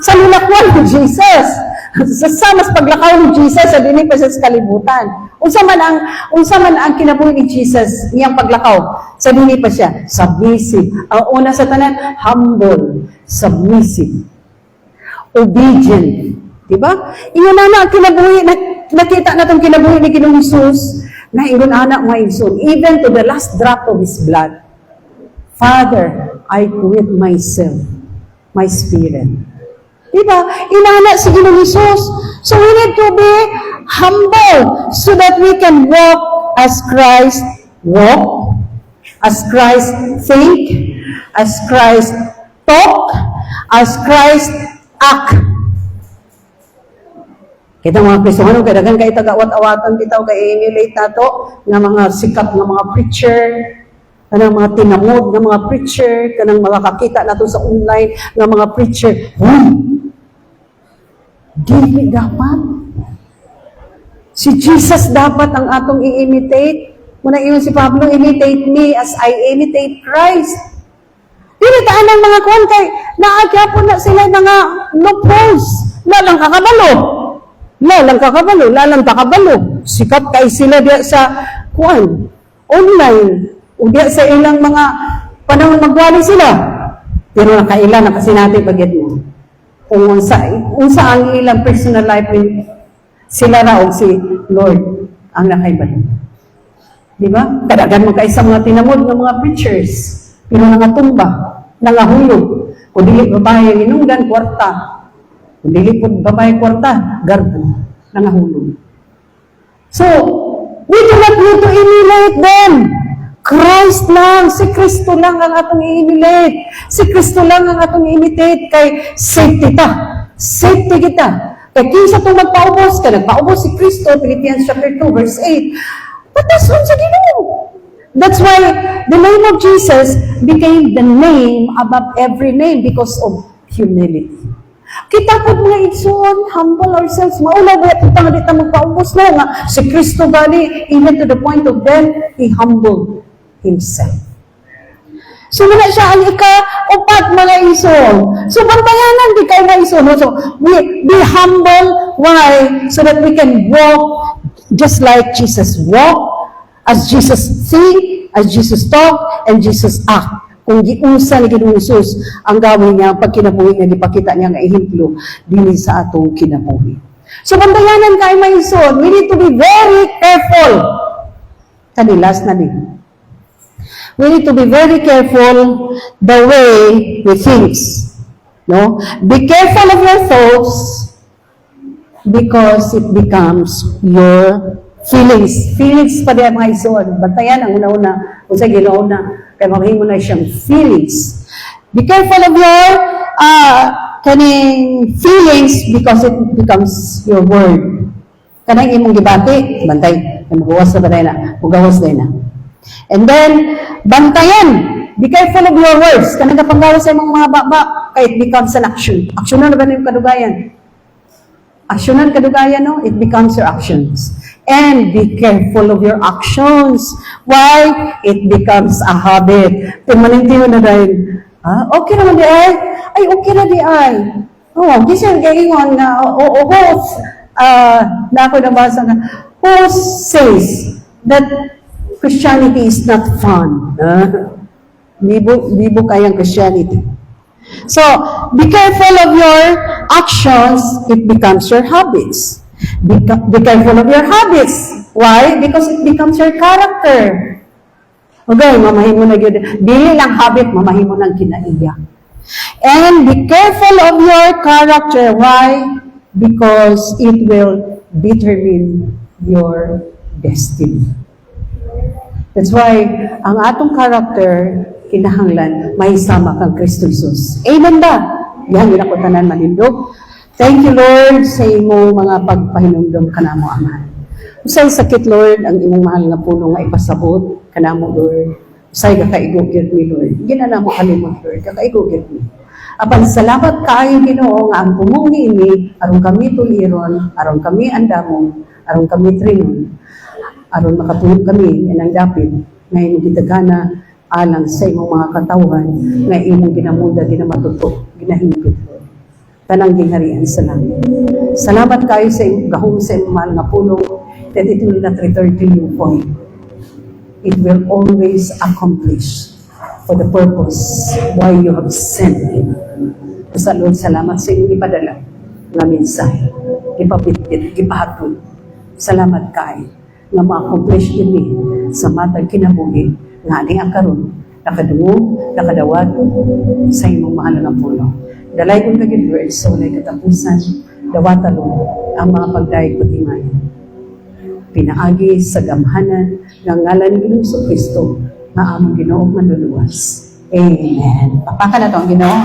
sa lulakwan ni Jesus. Susama sa paglakaw ni Jesus sa dinhi pa sa kalibutan. Unsa man ang kinabuhi ni Jesus iyang paglakaw sa dinhi pa siya, submissive. Ang una sa tanan, humble, submissive. Obedient. Diba? Ingon na kinabuhi, nakita na itong kinabuhi ni Ginoong Hesus, na ingon anak mga igsoon, even to the last drop of His blood. Father, I commit myself, my spirit. Diba? Inana si Ginoong Hesus. So we need to be humble so that we can walk as Christ walk, as Christ think, as Christ talk, as Christ act. Kita mga Kristohano, kadagan kay taga-awat-awatan bitaw kay emulate nato nga mga sikat nga mga preacher, kanang mga tinamod nga mga preacher, kanang makakakita nato sa online nga mga preacher. Dili dapat. Si Jesus dapat ang atong i-imitate. Muna iyon si Pablo, imitate me as I imitate Christ. Dili taan ang mga kuwan kay naagyapon na sila mga loopholes. Lalang kakabalo. Sikat kay sila diya sa kuwan, online. O diya sa ilang mga panahon magwali sila. Pero nakaila na kasi natin pagit mo. Kung unsa ang ilang personal life sila raw si Lord ang nakaibalo. Di ba? Kadagan mo kay sa mga tinamod ng mga preachers. Pero nangatumba, nangahulog. Kung dili babae inungdan, kwarta. Kung dili po babae kwarta, garbo, nangahulog. So, we do not need to emulate them. Christ lang, si Kristo lang ang atong i-emulate. Si Kristo lang ang atong i-imitate kay safety ta. Safety kita. Kaya kinsa itong magpaubos ka, nagpaubos si Kristo, Philippians chapter 2, verse 8. Patasun sa Ginoo. That's why the name of Jesus became the name above every name because of humility. Kita po mga igsoon, humble ourselves. Maula ba ito nga dito magpaubos na nga. Si Kristo gali, even to the point of death, He humbled Himself. So, wala siya ang ika-upat mga igsoon. So, bantayanan di kayo mga igsoon. So, we be humble. Why? So that we can walk just like Jesus walked, as Jesus think, as Jesus talk, and Jesus act. Kung giunsa ni Ginoong Hesus ang gawin niya pag kinabuhi niya, gipakita niya nga ehemplo dinhi sa atong kinabuhi. So, bandayanan kay may son, we need to be very careful. Kani, last na din. We need to be very careful the way we think. No? Be careful of your thoughts because it becomes your feelings. Feelings pa din mga ison. Bantayan ang una-una. Kung sa ginauna, kaya mahimo na siyang feelings. Be careful of your kaning feelings because it becomes your word. Kanang imong gibati, bantay. Magawas na ba na? Magawas na. And then, bantayan. Be careful of your words. Kanang kapanggawa sa imong mga baba, kaya it becomes an action. Aksyonan na ba na yung kadugayan? Aksyonan kadugayan, no? It becomes your actions. And be careful of your actions. Why? It becomes a habit. Permanente na dahil, okay naman di ay. Ay, okay na di ay. Oh, kasi ang gaingon na, na ako nabasa na, who says that Christianity is not fun? Bibo kayang Christianity. So, be careful of your actions, it becomes your habits. Be careful of your habits. Why? Because it becomes your character. Okay, mamahimo na yun. Dili lang habit, mamahimo ng kinaiya. And be careful of your character. Why? Because it will determine your destiny. That's why, ang atong character, kinahanglan, may sama kang Kristo Jesus. Amen ba? Yan, yun ako tanan manindog. Thank you, Lord, sa imong mga pagpahinumdom kanamo, Ama. Usay sakit, Lord, ang imong mahal nga puno nga ipasabot kanamo, Lord. Usay kakaigugit mi, Lord. Ginana mo kalimot, Lord. Kakaigugit mi. Apan salamat kaayo, Ginoo, nga ang pumungi ini, aron kami tuliron, aron kami andamon, aron kami trinon, aron makatulog kami, yan ang dapit, ngayon gitagana, alang sa imong mga katawan, nga imong ginamuda, ginamatuto, ginahingpit, Lord. Tanang gingharian sa langit. Salamat kayo sa imong gahom sa imong mahal nga puno, that it will not return to you void. It will always accomplish for the purpose why you have sent him. Sa Lord, salamat sa inyong ipadala na mensahe. Ipapitpit, ipahatod. Salamat kayo nga ma-accomplish din sa matag kinabuhi nga aning akaron, nakadungo, nakadawat sa imong mahal nga puno. Dalay kong kagid, Lord, sa walay katapusan, dawatan ang mga pagdayeg patimayan. Pinaagi sa gamhanan ng ngalan ni Hesus Kristo na among Ginoong manluluwas. Amen. Papaka na to ang Ginoo.